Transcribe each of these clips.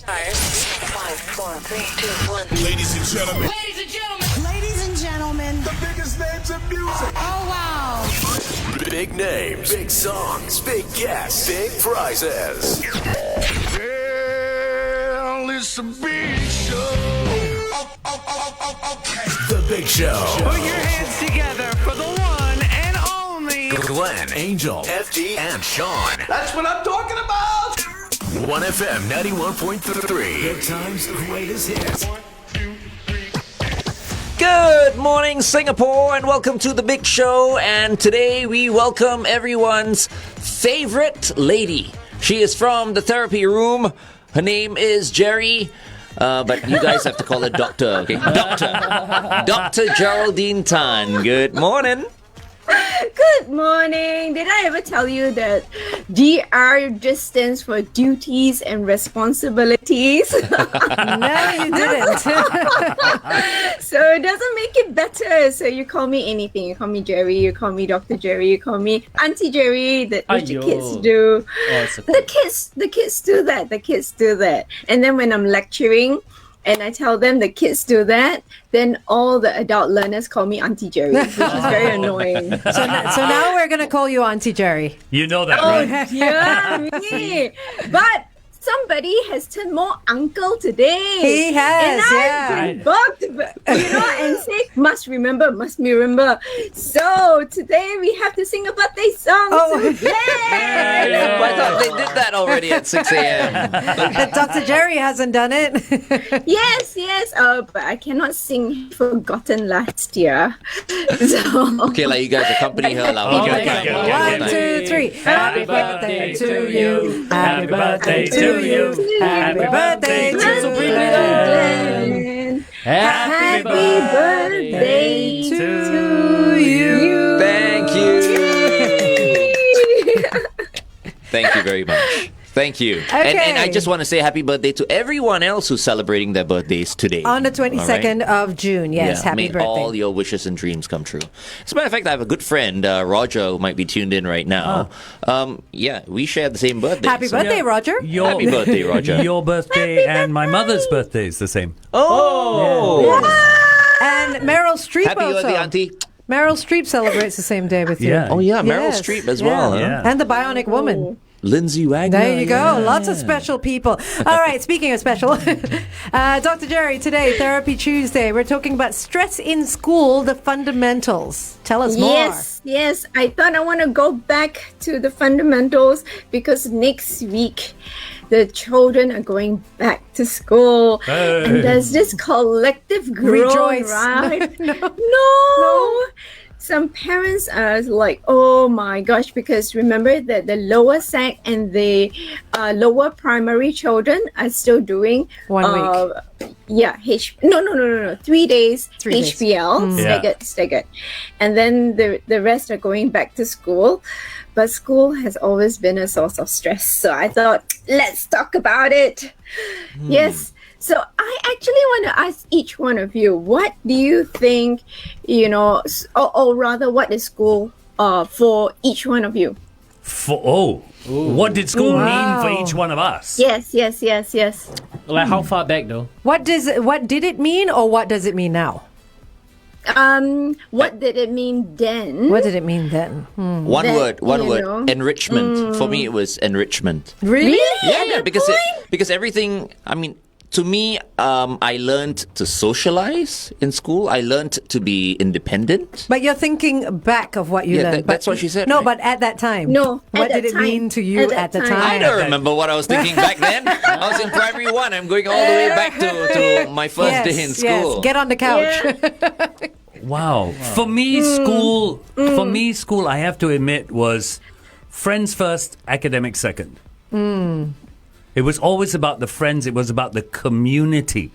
5, 4, 3, 2, 1. Ladies and gentlemen. Ladies and gentlemen. Ladies and gentlemen. The biggest names in music. Oh, wow. Big names, big songs, big guests, big prizes. Well, it's a big show. The Big Show. Put your hands together for the one and only Glenn, Angel, FD, and Sean. That's what I'm talking about. 1FM 91.3. Good times, greatest hits. Good morning, Singapore, and welcome to The Big Show. And today we welcome everyone's favorite lady. She is from the therapy room. Her name is Gerry. But you guys have to call her Doctor, okay? Dr. Geraldine Tan. Good morning. Good morning. Did I ever tell you that DR just stands for duties and responsibilities? No, you didn't. So it doesn't make it better. So you call me anything. You call me Gerry. You call me Dr. Gerry. You call me Auntie Gerry. That which the kids do. The kids do that. The kids do that. And then when I'm lecturing, and I tell them the kids do that, then all the adult learners call me Auntie Gerry, which is very annoying. So now we're going to call you Auntie Gerry. You know that, Oh, right? dear me. But somebody has turned more uncle today. He has, and I've been bugged, and say, must remember. So today we have to sing a birthday song. Oh. Today. I thought they did that already at 6 a.m. But Dr. Gerry hasn't done it. Yes. But I cannot sing Forgotten last year. So Okay, like you guys accompany her. Okay. 1, 2, 3. Happy birthday to you. Happy birthday to you. Happy birthday to Glenn. Happy birthday to you. Thank you. Thank you very much. Thank you. Okay. And I just want to say happy birthday to everyone else who's celebrating their birthdays today. On the 22nd of June. Yes, happy may birthday. all your wishes and dreams come true. As a matter of fact, I have a good friend, Roger, who might be tuned in right now. We share the same birthday. Happy birthday, Roger. Happy birthday, Roger. Your birthday and my mother's birthday is the same. Oh! And Meryl Streep Happy also. birthday, Auntie. Meryl Streep celebrates the same day with you. Yeah. Oh, yeah, Meryl Yes, Streep as well. Huh? Yeah. And the Bionic Woman. Lindsay Wagner. There you go. Lots of special people. All right, speaking of special, Dr. Gerry, today, Therapy Tuesday. We're talking about stress in school, the fundamentals. Tell us more. Yes. I thought I want to go back to the fundamentals because next week the children are going back to school. Hey. And there's this collective groan, Rejoice. right? No. Some parents are like, oh my gosh, because remember that the lower sec and the lower primary children are still doing 1 week. 3 days 3 days. HBL, staggered. And then the rest are going back to school. But school has always been a source of stress. So I thought, let's talk about it. Yes. So I actually want to ask each one of you, what do you think, or rather, what is school for each one of you? What did school mean for each one of us? Yes. Like how far back though? What did it mean, or what does it mean now? What did it mean then? What did it mean then? One That, word. you know. Enrichment. For me, it was enrichment. Really? Yeah, because everything, to me, I learned to socialize in school. I learned to be independent. But you're thinking back of what you learned. That's what she said. No, right? but at that time. No, at What that did it time. mean to you At at the that time? time. I don't remember what I was thinking back then. I was in primary 1. I'm going all the way back to my first day in school. Yes, get on the couch. Yeah. Wow. For me, school, I have to admit, was friends first, academics second. It was always about the friends. It was about the community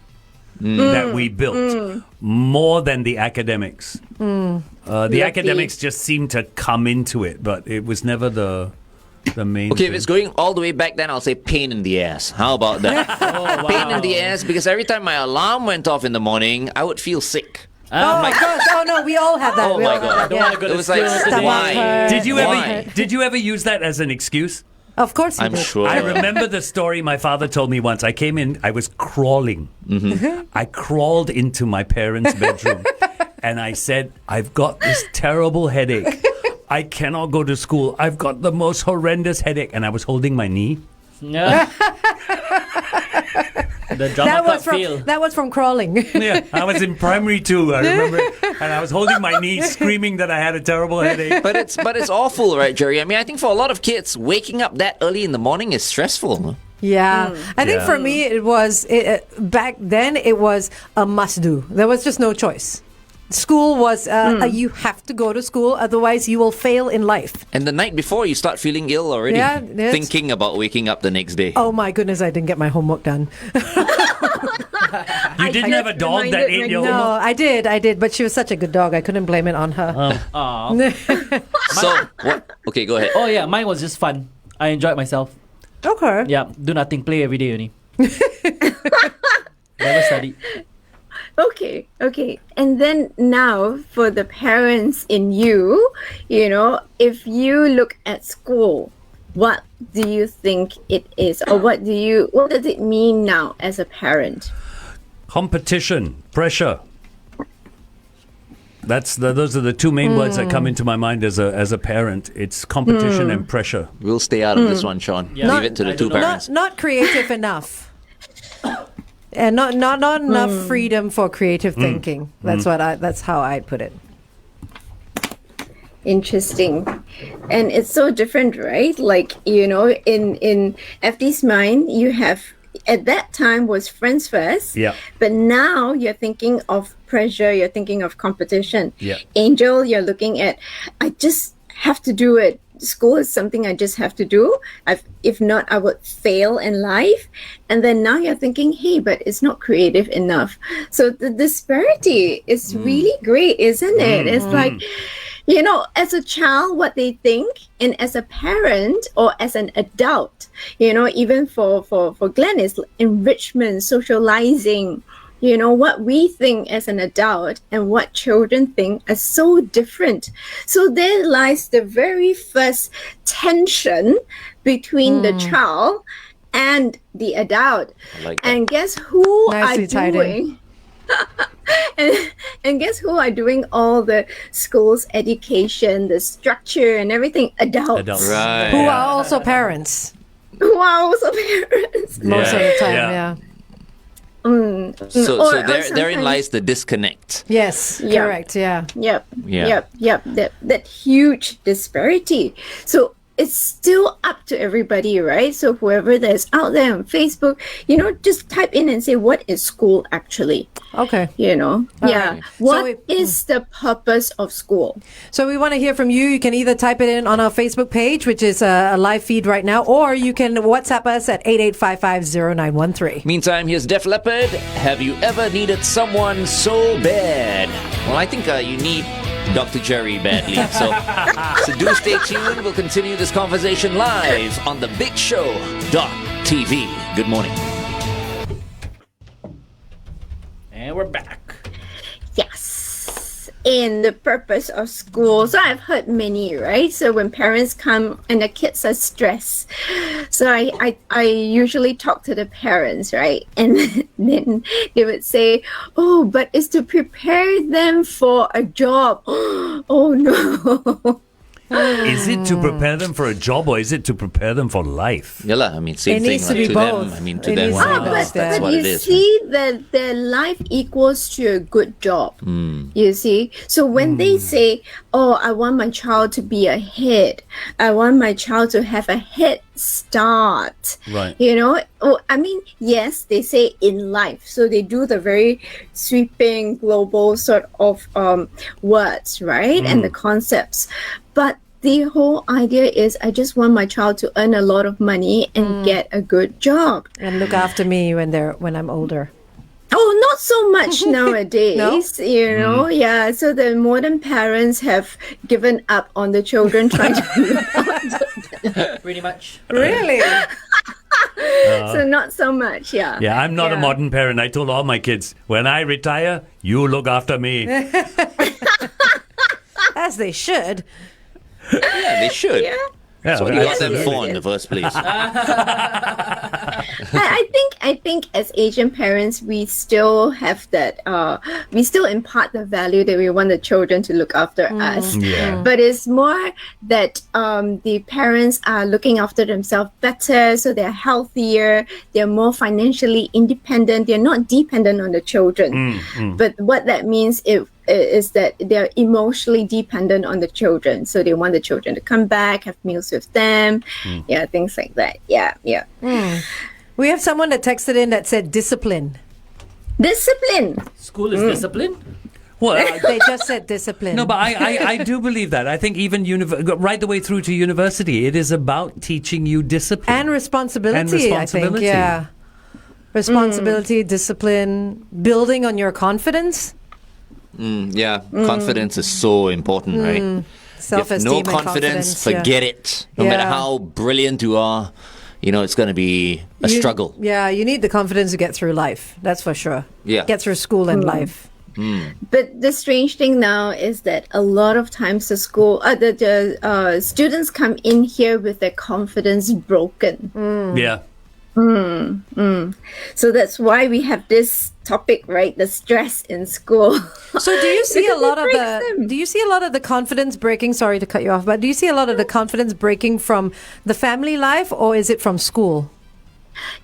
that we built more than the academics. The academics just seemed to come into it, but it was never the main Okay, thing. if it's going all the way back, then I'll say pain in the ass. How about that? Pain in the ass, because every time my alarm went off in the morning, I would feel sick. Oh my gosh! Oh no, we all have that. Oh we my all God. have that. I don't wanna go It to was like, school today. Stomach why? hurt. Did you Why? ever use that as an excuse? Of course he I'm did. sure. I remember the story my father told me once. I came in, I was crawling. I crawled into my parents' bedroom and I said, I've got this terrible headache. I cannot go to school. I've got the most horrendous headache. And I was holding my knee. Yeah. The drama club feel. That was from crawling. Yeah, I was in primary 2, I remember. And I was holding my knee, screaming that I had a terrible headache. But it's awful, right, Gerry? I mean, I think for a lot of kids, waking up that early in the morning is stressful. Yeah. I think for me, it was, back then, it was a must do. There was just no choice. School was, you have to go to school, otherwise you will fail in life. And the night before, you start feeling ill already, thinking about waking up the next day. Oh my goodness, I didn't get my homework done. You didn't have a dog that ate your No, homework? I did, but she was such a good dog, I couldn't blame it on her. So, what? Okay, go ahead. Oh yeah, mine was just fun. I enjoyed myself. Okay. Yeah, do nothing, play every day only. Never study. Okay. And then now for the parents in you, if you look at school, what do you think it is? Or what does it mean now as a parent? Competition, pressure. Those are the two main words that come into my mind as a parent. It's competition and pressure. We'll stay out of this one, Sean. Yeah. Leave it to the two parents. Not creative enough. And not enough freedom for creative thinking. That's how I put it. Interesting. And it's so different, right? Like, in FD's mind, you have, at that time was friends first. Yeah. But now you're thinking of pressure, you're thinking of competition. Yeah. Angel, you're looking at, I just have to do it. School is something I just have to do. If not, I would fail in life. And then now you're thinking, hey, but it's not creative enough. So the disparity is really great, isn't it? It's like, as a child, what they think, and as a parent or as an adult, even for Glenn, is enrichment, socializing. What we think as an adult and what children think are so different. So there lies the very first tension between the child and the adult. I like that. And guess who Nicely are tied doing? and guess who are doing all the school's education, the structure and everything? Adults. Right. Who are also parents. Who are also parents. Most of the time, yeah. So therein lies the disconnect. Yes, Yeah. correct, yeah. Yep. Yeah. That huge disparity. So it's still up to everybody, right? So whoever that's out there on Facebook, just type in and say, what is school actually? Okay. Yeah. What is So the purpose of school? So we want to hear from you. You can either type it in on our Facebook page, which is a live feed right now, or you can WhatsApp us at 88550913. Meantime, here's Def Leppard. Have you ever needed someone so bad? Well, I think you need Dr. Gerry badly. So do stay tuned. We'll continue this conversation live on the Big Show.tv. Good morning. And we're back. Yes. In the purpose of school. So I've heard many, right? So when parents come and the kids are stressed, so I usually talk to the parents, right? And then they would say, oh, but it's to prepare them for a job. Oh no. Is it to prepare them for a job or is it to prepare them for life? Yeah, I mean, same It thing needs to be to both. them. I mean, to It them, needs to be both, that's yeah. what you it is. see that their life equals to a good job. You see, so when they say, oh, I want my child to be ahead, I want my child to have a head start, Right. I mean, yes, they say in life, so they do the very sweeping global sort of words, right? And the concepts, but the whole idea is I just want my child to earn a lot of money and get a good job. And look after me when I'm older. Oh, not so much nowadays, Yeah, so the modern parents have given up on the children trying to Pretty much. Really? so not so much, yeah. Yeah, I'm not a Yeah. modern parent. I told all my kids, when I retire, you look after me. As they should. Yeah, they should. Yeah. Yeah, So what do you want them for in the first place? I think as Asian parents, we still have that. We still impart the value that we want the children to look after us. Yeah. But it's more that the parents are looking after themselves better, so they're healthier. They're more financially independent. They're not dependent on the children. But what that means is that they're emotionally dependent on the children. So they want the children to come back, have meals with them, things like that. Yeah. We have someone that texted in that said discipline. Discipline. School is discipline. Well, They just said discipline. no, but I do believe that. I think even right the way through to university, it is about teaching you discipline. And responsibility, And responsibility. I think. Yeah. Responsibility, discipline, building on your confidence. Confidence is so important, right? If Self-esteem no and confidence, yeah. forget it. No matter how brilliant you are, it's going to be a struggle. Yeah, you need the confidence to get through life. That's for sure. Yeah. Get through school and life. But the strange thing now is that a lot of times the students come in here with their confidence broken. Yeah. So that's why we have this topic, right? The stress in school. So do you see a Because lot it of breaks them. do you see a lot of the confidence breaking, sorry to cut you off, but do you see a lot of the confidence breaking from the family life, or is it from school?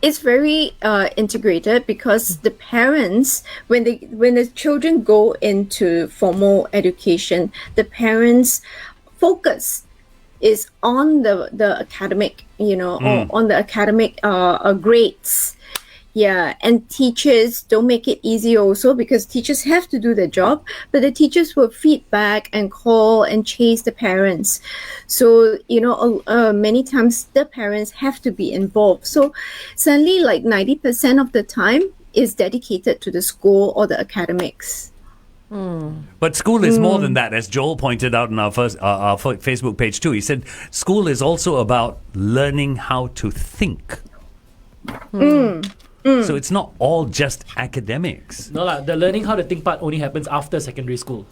It's very integrated because the parents, when the children go into formal education, the parents' focus is on the academic, or on the academic grades. Yeah, and teachers don't make it easy also because teachers have to do their job, but the teachers will feedback and call and chase the parents. So, many times the parents have to be involved. So suddenly like 90% of the time is dedicated to the school or the academics. But school is more than that, as Joel pointed out on our Facebook page too. He said school is also about learning how to think. So it's not all just academics. No, the learning how to think part only happens after secondary school.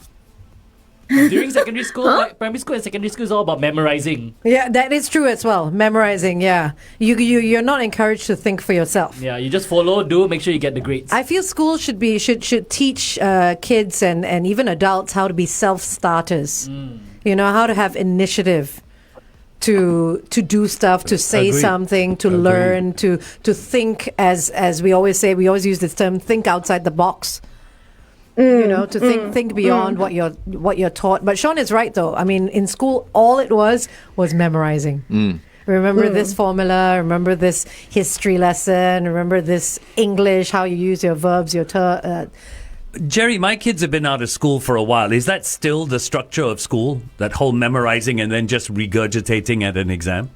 During secondary school, like primary school and secondary school is all about memorizing. Yeah, that is true as well. Memorizing, yeah. You're not encouraged to think for yourself. Yeah, you just follow, do, make sure you get the grades. I feel schools should teach kids and even adults how to be self-starters. How to have initiative to do stuff, to say Agreed. something, to Agreed. learn, to think, as we always say, we always use this term, think outside the box. To think beyond what you're taught. But Sean is right though. I mean, in school, all it was memorizing. Remember this formula, remember this history lesson, remember this English, how you use your verbs, your Gerry, my kids have been out of school for a while. Is that still the structure of school? That whole memorizing and then just regurgitating at an exam?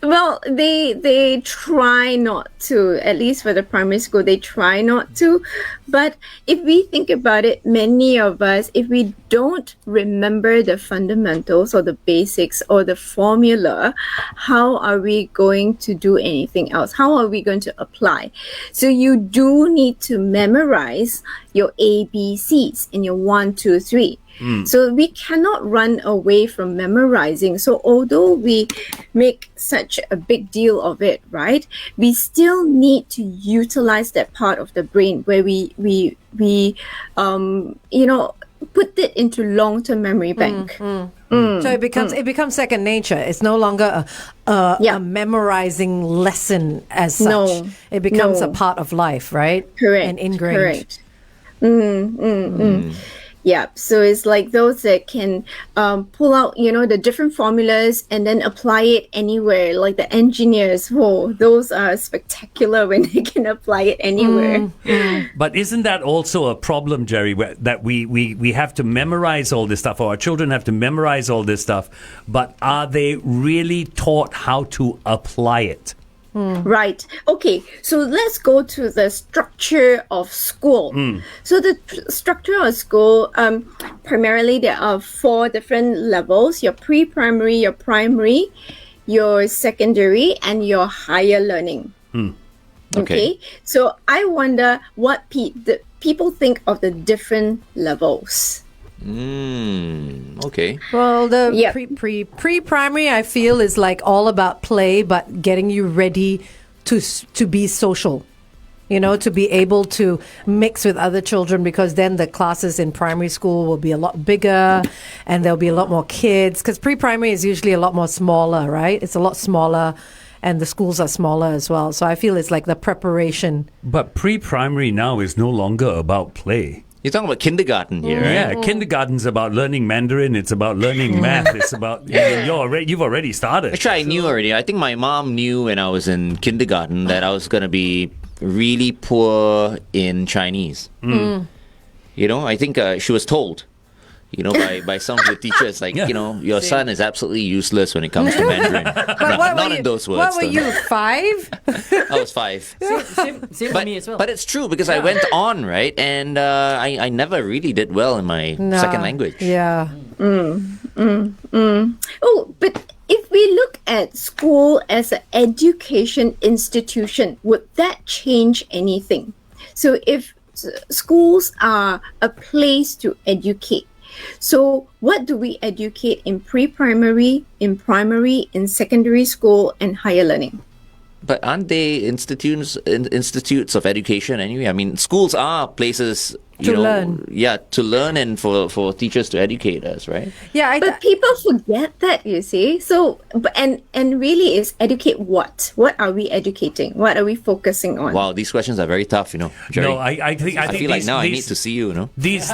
Well, they try not to, at least for the primary school, they try not to. But if we think about it, many of us, if we don't remember the fundamentals or the basics or the formula, how are we going to do anything else? How are we going to apply? So you do need to memorize your ABCs in your 1, 2, 3. So we cannot run away from memorizing. So although we make such a big deal of it, right, we still need to utilize that part of the brain where we put it into long-term memory bank. So it becomes second nature. It's no longer a memorizing lesson as such. No. It becomes No. a part of life, right? Correct. And ingrained. Correct. Yeah, so it's like those that can pull out, the different formulas and then apply it anywhere. Like the engineers, those are spectacular when they can apply it anywhere. But isn't that also a problem, Gerry, that we have to memorize all this stuff, or our children have to memorize all this stuff, but are they really taught how to apply it? Right. Okay. So let's go to the structure of school. So the structure of school, primarily there are 4 different levels: your pre-primary, your primary, your secondary, and your higher learning. Okay. So I wonder what people think of the different levels. Okay. Well, the Yep. pre-primary, I feel, is like all about play, but getting you ready to be social. You know, to be able to mix with other children, because then the classes in primary school will be a lot bigger and there'll be a lot more kids. Because pre-primary is usually a lot more smaller, right? It's a lot smaller, and the schools are smaller as well. So I feel it's like the preparation. But pre-primary now is no longer about play. You're talking about kindergarten here, right? Yeah, kindergarten's about learning Mandarin. It's about learning math. It's about you've already started. Actually, I knew already. I think my mom knew when I was in kindergarten that I was going to be really poor in Chinese. You know, I think she was told, you know, by some of the teachers, like, you know, your son is absolutely useless when it comes to Mandarin. Not in those words. What were you, 5? I was 5. Same for me as well. But it's true, because I went on, right? And I never really did well in my second language. Yeah. Oh, but if we look at school as an education institution, would that change anything? So if schools are a place to educate, so what do we educate in pre-primary, in primary, in secondary school, and higher learning? But aren't they institutes of education anyway? I mean, schools are places To learn. Yeah, to learn and for teachers to educate us, right? Yeah, But people forget that, you see. So, and really is educate what? What are we educating? What are we focusing on? Wow, these questions are very tough, you know, Gerry. No, I think I feel like these, now I these- need to see you, you know? These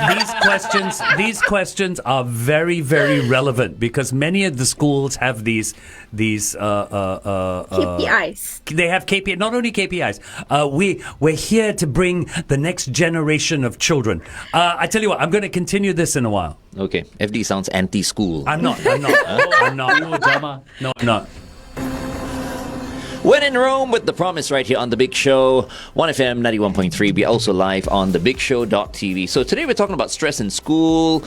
questions are very, very relevant, because many of the schools have these KPIs. They have KPI, not only KPIs. We're here to bring the next generation of children. I tell you what, I'm going to continue this in a while. Okay, FD sounds anti-school. I'm not. I'm not. Oh, drama. No, I'm not. When in Rome with The Promise right here on The Big Show, 1FM 91.3. Be also live on thebigshow.tv. So today we're talking about stress in school.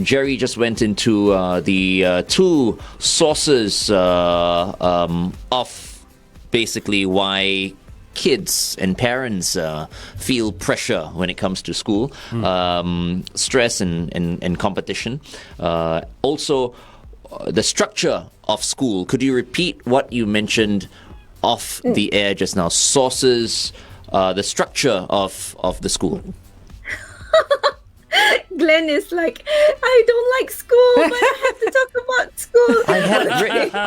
Gerry just went into the 2 sources of basically why kids and parents feel pressure when it comes to school. Stress and competition. Also, the structure of school. Could you repeat what you mentioned off the air just now? Sources, the structure of the school. Glenn is like, I don't like school, but I have to talk about school. I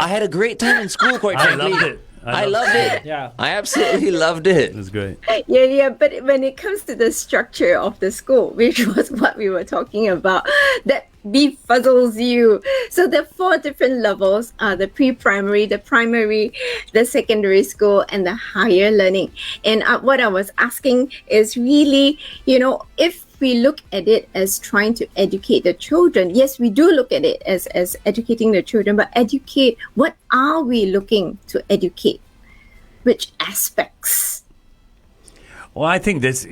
had a great time in school, quite I frankly. loved it. I loved it. Yeah. I absolutely loved it. It was great. Yeah, but when it comes to the structure of the school, which was what we were talking about, that befuzzles you. So the 4 different levels are the pre-primary, the primary, the secondary school, and the higher learning. And what I was asking is really, you know, if we look at it as trying to educate the children, yes, we do look at it as educating the children, but educate, what are we looking to educate? Which aspects? Well, I think there's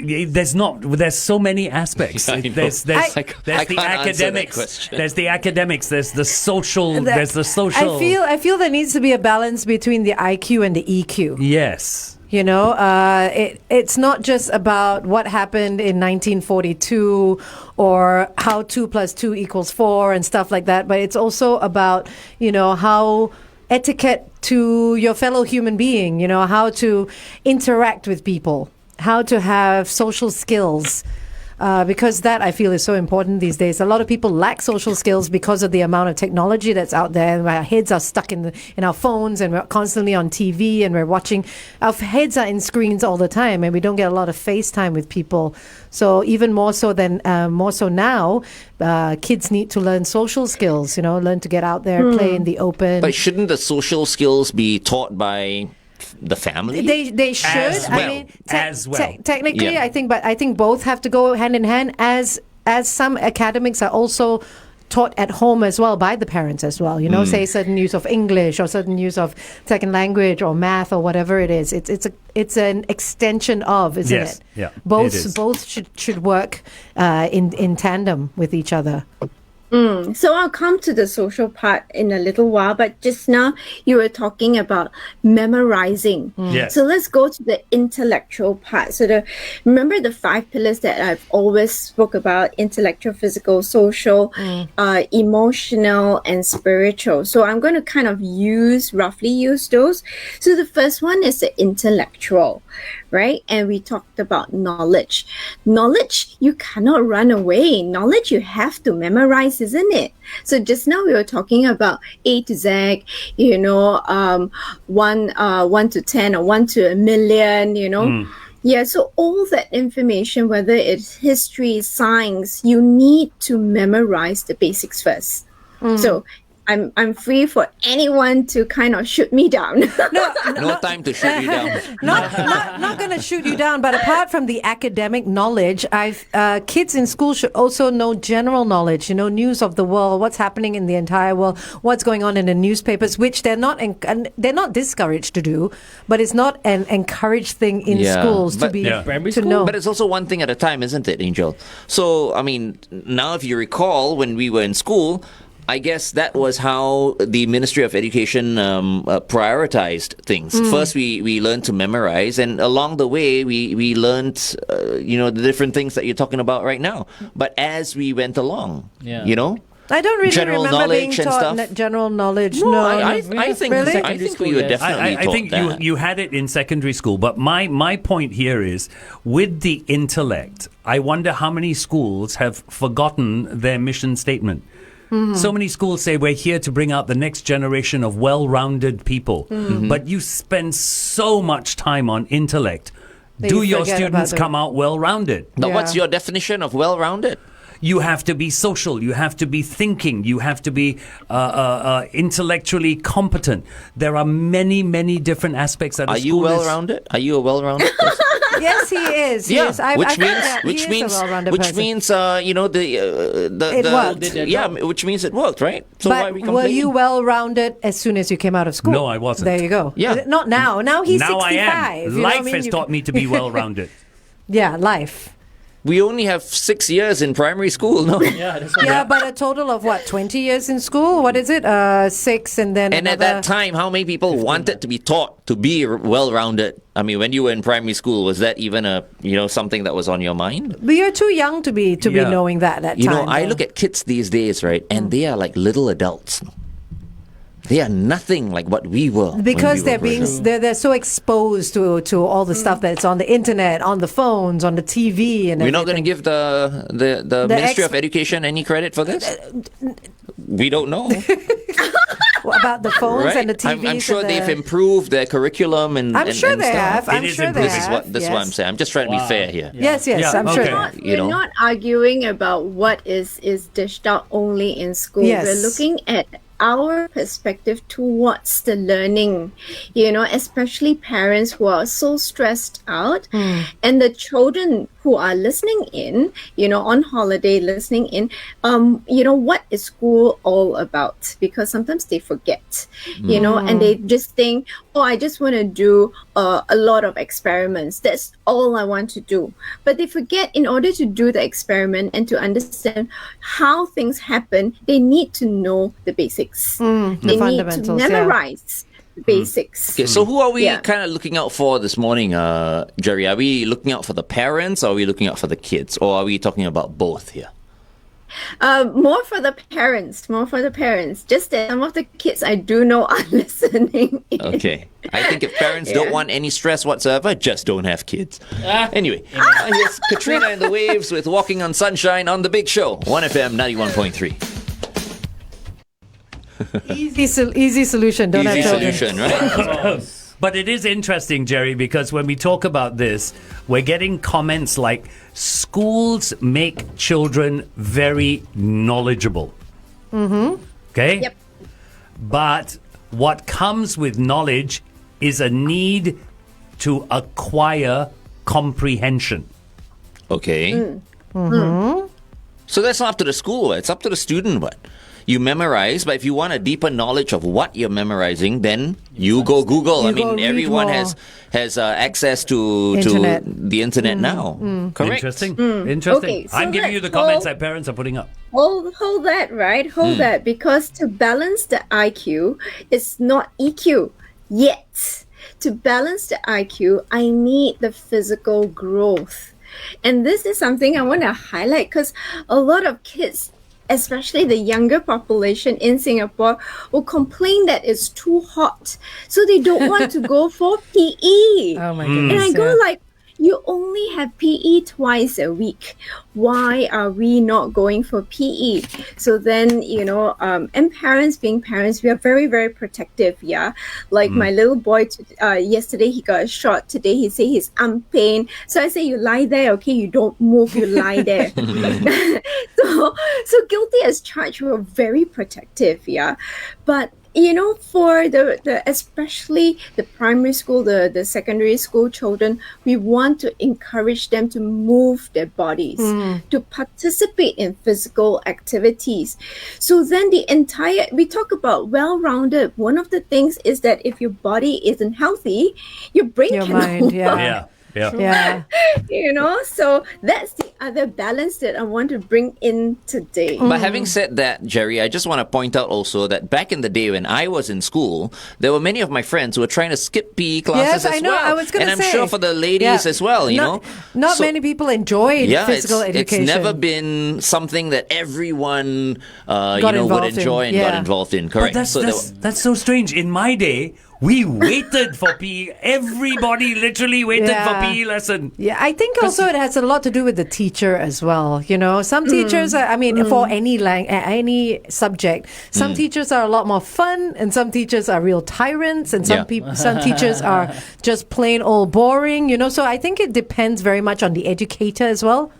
so many aspects. I know. There's I the can't answer that academics. question. There's the academics. There's the social. There's the social. I feel there needs to be a balance between the IQ and the EQ. Yes. You know, it's not just about what happened in 1942 or how 2 + 2 = 4 and stuff like that, but it's also about, you know, how etiquette to your fellow human being, you know, how to interact with people, how to have social skills. Because that, I feel, is so important these days. A lot of people lack social skills because of the amount of technology that's out there. And our heads are stuck in our phones, and we're constantly on TV, and we're watching. Our heads are in screens all the time, and we don't get a lot of FaceTime with people. So even more so now, kids need to learn social skills. You know, learn to get out there, play in the open. But shouldn't the social skills be taught by the family? They should. As well. I mean, As well. technically, Yeah. I think both have to go hand in hand. As some academics are also taught at home as well by the parents as well. You know, say certain use of English or certain use of second language or math or whatever it is. It's an extension of, isn't Yes. it? Yeah, Both it is. both should work in tandem with each other. So I'll come to the social part in a little while, but just now you were talking about memorizing. Yes. So let's go to the intellectual part. So remember the 5 pillars that I've always spoke about: intellectual, physical, social, emotional, and spiritual. So I'm going to kind of roughly use those. So the first one is the intellectual, right? And we talked about knowledge. Knowledge, you cannot run away. Knowledge, you have to memorize, isn't it? So just now we were talking about A to Z, 1 to 10 or 1 to a million, Yeah, so all that information, whether it's history, science, you need to memorize the basics first. So I'm free for anyone to kind of shoot me down. No time to shoot you down. Not going to shoot you down, but apart from the academic knowledge, kids in school should also know general knowledge, news of the world, what's happening in the entire world, what's going on in the newspapers, which they're not discouraged to do, but it's not an encouraged thing in schools to be Primary to school? know. But it's also one thing at a time, isn't it, Angel? So, I mean, now if you recall, when we were in school, I guess that was how the Ministry of Education prioritized things. First, we learned to memorize, and along the way, we learned, the different things that you're talking about right now. But as we went along, I don't really general remember being knowledge and taught stuff? general knowledge. No, No, I think Really? I think we were definitely I taught think that. you had it in secondary school, but my point here is with the intellect, I wonder how many schools have forgotten their mission statement. So many schools say we're here to bring out the next generation of well-rounded people, but you spend so much time on intellect. That Do you your forget students about come out well-rounded? Now, Yeah. what's your definition of well-rounded? You have to be social. You have to be thinking. You have to be intellectually competent. There are many, many different aspects that Are you well-rounded? Are you a well-rounded person? Yes, he is. He is. I think that he is a well-rounded person. means It worked. which means it worked, right? So why are we But complaining? were you well-rounded as soon as you came out of school? No, I wasn't. There you go. Yeah. Not now. Now he's Now 65. I am. you know what I Life mean? has taught me to be well-rounded. Yeah, life. We only have 6 years in primary school, no? Yeah, that's Yeah, but a total of 20 years in school? What is it? 6 and then And at another... that time, how many people wanted to be taught to be well-rounded? I mean, when you were in primary school, was that even something that was on your mind? But you're too young to be Yeah. knowing that at You time. know, I look at kids these days, right, and they are like little adults. They are nothing like what we were when because we were they're growing up. they're so exposed to all the stuff that's on the internet, on the phones, on the TV, and We're not going to everything. give the Ministry of Education any credit for this. We don't know, about the phones right? and the TVs. I'm sure and they've improved their curriculum and I'm sure and they stuff. have. I'm It is sure they improving. have. This is what I'm saying. I'm just trying to be fair here. Yes, yes, Yeah, I'm sure. okay. they have. You know? We're not arguing about what is dished out only in school. Yes. We're looking at our perspective towards the learning, especially parents who are so stressed out, and the children who are listening in, on holiday listening in, what is school all about? Because sometimes they forget, and they just think, oh, I just want to do a lot of experiments. That's all I want to do. But they forget, in order to do the experiment and to understand how things happen, they need to know the basics. They need to fundamentals, yeah. memorize the basics. Okay, so who are we Yeah. kind of looking out for this morning, Gerry? Are we looking out for the parents, or are we looking out for the kids, or are we talking about both here? More for the parents. Just that some of the kids I do know are listening in. Okay. I think if parents don't want any stress whatsoever, just don't have kids. Anyway, here's Katrina and the Waves with Walking on Sunshine on The Big Show, 1FM 91.3. Easy solution. Don't Easy have children. solution, right? But it is interesting, Gerry, because when we talk about this, we're getting comments like schools make children very knowledgeable. Okay? Yep. But what comes with knowledge is a need to acquire comprehension. Okay. So that's not up to the school. It's up to the student. What? you memorize, but if you want a deeper knowledge of what you're memorizing, then you go Google. You I go mean, read everyone more. has access to Internet. the internet now. Correct. Interesting. Interesting. Okay, so I'm giving you the let's comments go- that parents are putting up. Hold that, right? Hold that, because to balance the IQ, it's not EQ yet. To balance the IQ, I need the physical growth. And this is something I want to highlight because a lot of kids, especially the younger population in Singapore, will complain that it's too hot. So they don't want to go for PE. Oh my goodness. And I go yeah. like, you only have PE twice a week. Why are we not going for PE? So then, and parents being parents, we are very, very protective. Yeah. Like my little boy, yesterday he got a shot. Today he say he's pain. So I say, you lie there. Okay. You don't move. You lie there. So guilty as charged. We were very protective. Yeah. But for the especially the primary school, the secondary school children, we want to encourage them to move their bodies, to participate in physical activities. So then we talk about well-rounded. One of the things is that if your body isn't healthy, your brain Your cannot mind, work. yeah. Yeah. Yeah. So that's the other balance that I want to bring in today. But having said that, Gerry, I just want to point out also that back in the day when I was in school, there were many of my friends who were trying to skip PE classes Yes, I as know. well. I was going to and say. I'm sure for the ladies Yeah. as well, Not So- many people enjoyed physical education. It's never been something that everyone, would involved in. enjoy and got Yeah. involved in. But Correct. that's so strange. In my day, we waited for PE. Everybody literally waited for Yeah. PE lesson. Yeah, I think also it has a lot to do with the teacher as well. Some teachers are, for any subject, some teachers are a lot more fun, and some teachers are real tyrants, and some some teachers are just plain old boring. So I think it depends very much on the educator as well.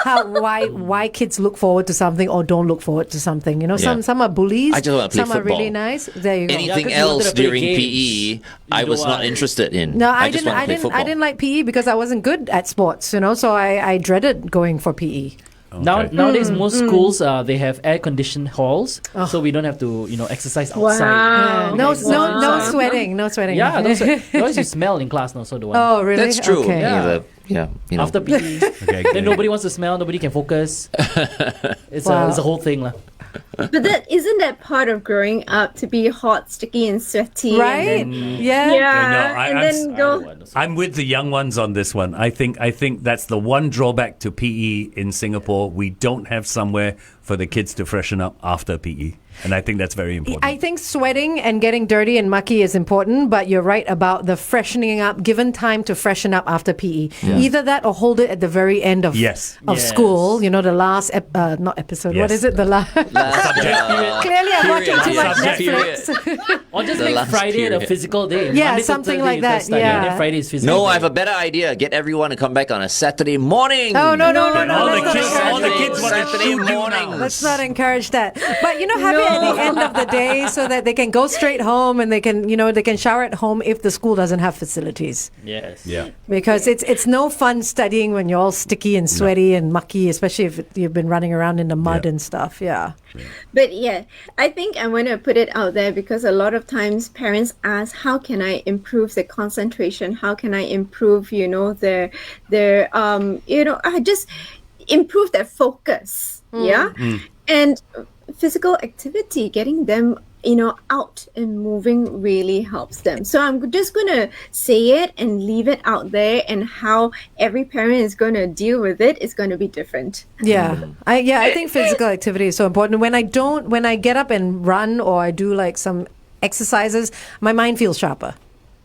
Why kids look forward to something or don't look forward to something. Some are bullies. I just wanna play some are really football. nice. There you go. Anything 'cause you wanted else to play during games. PE, I was don't not want- interested in. No, I just didn't. wanted to I play didn't. football. I didn't like PE because I wasn't good at sports. So I dreaded going for PE. Nowadays, most schools they have air conditioned halls, so we don't have to exercise outside. Wow. No, Okay. no sweating. No sweating. Yeah, otherwise you smell in class now, so don't want. Oh, really? That's true. Okay. Yeah. Yeah. After PE, Okay, then nobody wants to smell, nobody can focus. It's a whole thing, lah. But isn't that part of growing up, to be hot, sticky, and sweaty? Right? And then, Yeah. I'm with the young ones on this one. I think that's the one drawback to PE in Singapore. We don't have somewhere for the kids to freshen up after PE, and I think that's very important. I think sweating and getting dirty and mucky is important, but you're right about the freshening up, given time to freshen up after PE. Either that or hold it at the very end of Yes. school, the last, not episode, what Yes. is it? The last. Clearly I'm watching too much Period. Netflix. Or just The make last Friday a period. physical day. Yeah, Monday to something Thursday like you that, just study, yeah. and then Friday is physical. No, I day. have a better idea. Get everyone to come back on a Saturday morning. Oh, no. all let's the not kids, encourage all the that. kids want to Saturday shoot you morning. now. Let's not encourage that. But have it at the end of the day so that they can go straight home and they can shower at home if the school doesn't have facilities. Yes. Yeah. Because it's no fun studying when you're all sticky and sweaty and mucky, especially if you've been running around in the mud Yeah. and stuff. Yeah. But yeah, I think I want to put it out there because a lot of times parents ask, how can I improve the concentration? How can I improve, their just improve their focus. Yeah. And physical activity, getting them out and moving really helps them. So I'm just going to say it and leave it out there, and how every parent is going to deal with it is going to be different. Yeah. I think physical activity is so important. When I get up and run or I do like some exercises, my mind feels sharper.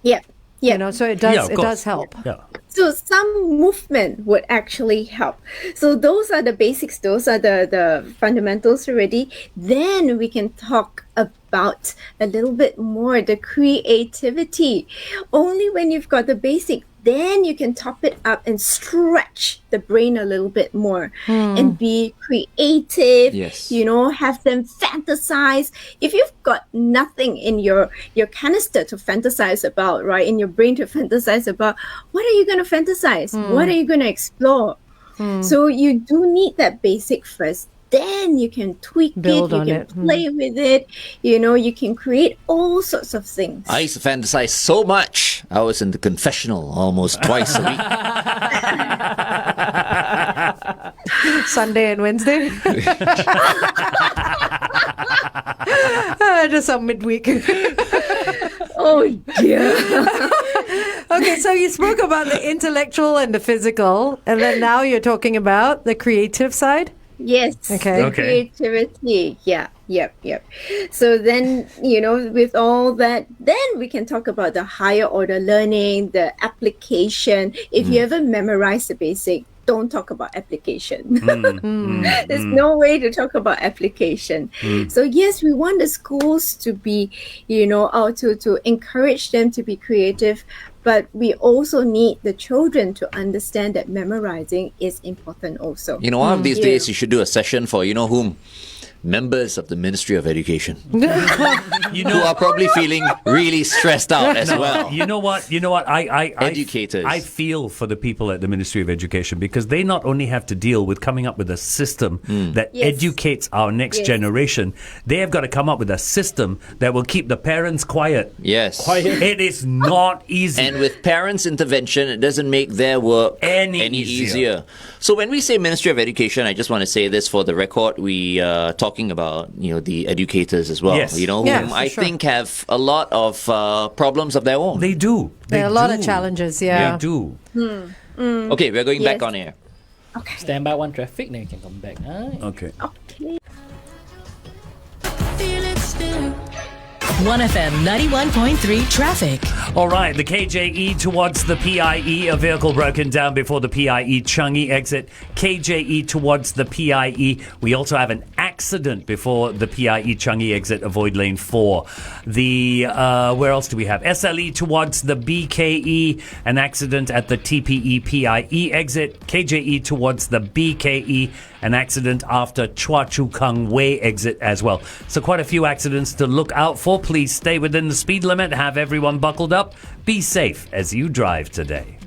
Yeah. Yeah. So it Yeah, of course. does help. Yeah. So some movement would actually help. So those are the basics. Those are the fundamentals already. Then we can talk about a little bit more the creativity. Only when you've got the basic, then you can top it up and stretch the brain a little bit more and be creative. Yes. Have them fantasize. If you've got nothing in your canister to fantasize about, right, in your brain to fantasize about, what are you going to fantasize? What are you going to explore? So you do need that basic first. then you can tweak Build it, you on can it. play with it, you can create all sorts of things. I used to fantasize so much. I was in the confessional almost twice a week. Sunday and Wednesday. Just some midweek. Oh dear. Okay, so you spoke about the intellectual and the physical, and then now you're talking about the creative side? Yes. Okay. The creativity. Yeah. Yep. So then, with all that, then we can talk about the higher order learning, the application. If you ever memorize the basic, don't talk about application. There's no way to talk about application. So yes, we want the schools to be, to encourage them to be creative, but we also need the children to understand that memorizing is important also. One of these days you should do a session for whom? Members of the Ministry of Education. Who are probably feeling really stressed out as well. You know what? Educators. I feel for the people at the Ministry of Education because they not only have to deal with coming up with a system that educates our next generation, they have got to come up with a system that will keep the parents quiet. Yes. It is not easy. And with parents' intervention, it doesn't make their work any easier. So when we say Ministry of Education, I just want to say this for the record, we talking about the educators as well. Yes. Whom I think have a lot of problems of their own. They do. There are a lot of challenges, yeah. They do. Okay, we're going back on air. Okay. Stand by one traffic, then you can come back. Okay. Okay. OneFM 91.3 traffic. All right, the KJE towards the PIE, a vehicle broken down before the PIE Changi exit. KJE towards the PIE. We also have an accident before the PIE Changi exit. Avoid lane 4. The where else do we have? SLE towards the BKE. An accident at the TPE PIE exit. KJE towards the BKE. An accident after Chua Chu Kang Way exit as well. So quite a few accidents to look out for. Please stay within the speed limit. Have everyone buckled up. Be safe as you drive today.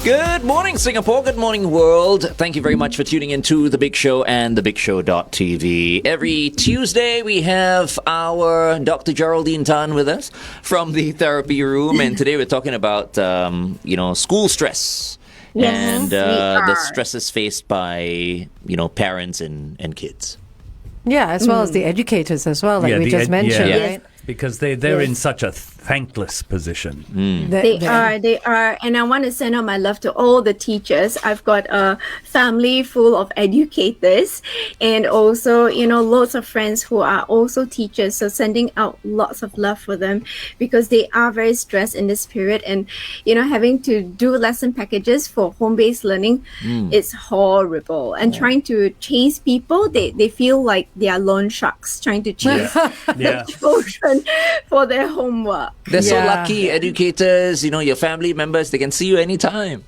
Good morning, Singapore. Good morning, world. Thank you very much for tuning in to The Big Show and TheBigShow.tv. Every Tuesday, we have our Dr. Geraldine Tan with us from the therapy room. And today we're talking about, school stress. Yes, and we the are. stresses faced by, parents and kids. Yeah, as well as the educators as well, like we just mentioned, right? Because they're in such a thankless position. They are. And I want to send out my love to all the teachers. I've got a family full of educators and also, lots of friends who are also teachers. So sending out lots of love for them because they are very stressed in this period. And, having to do lesson packages for home-based learning, it's horrible. And trying to chase people, they feel like they are loan sharks trying to chase the children for their homework. They're so lucky, educators, your family members, they can see you anytime.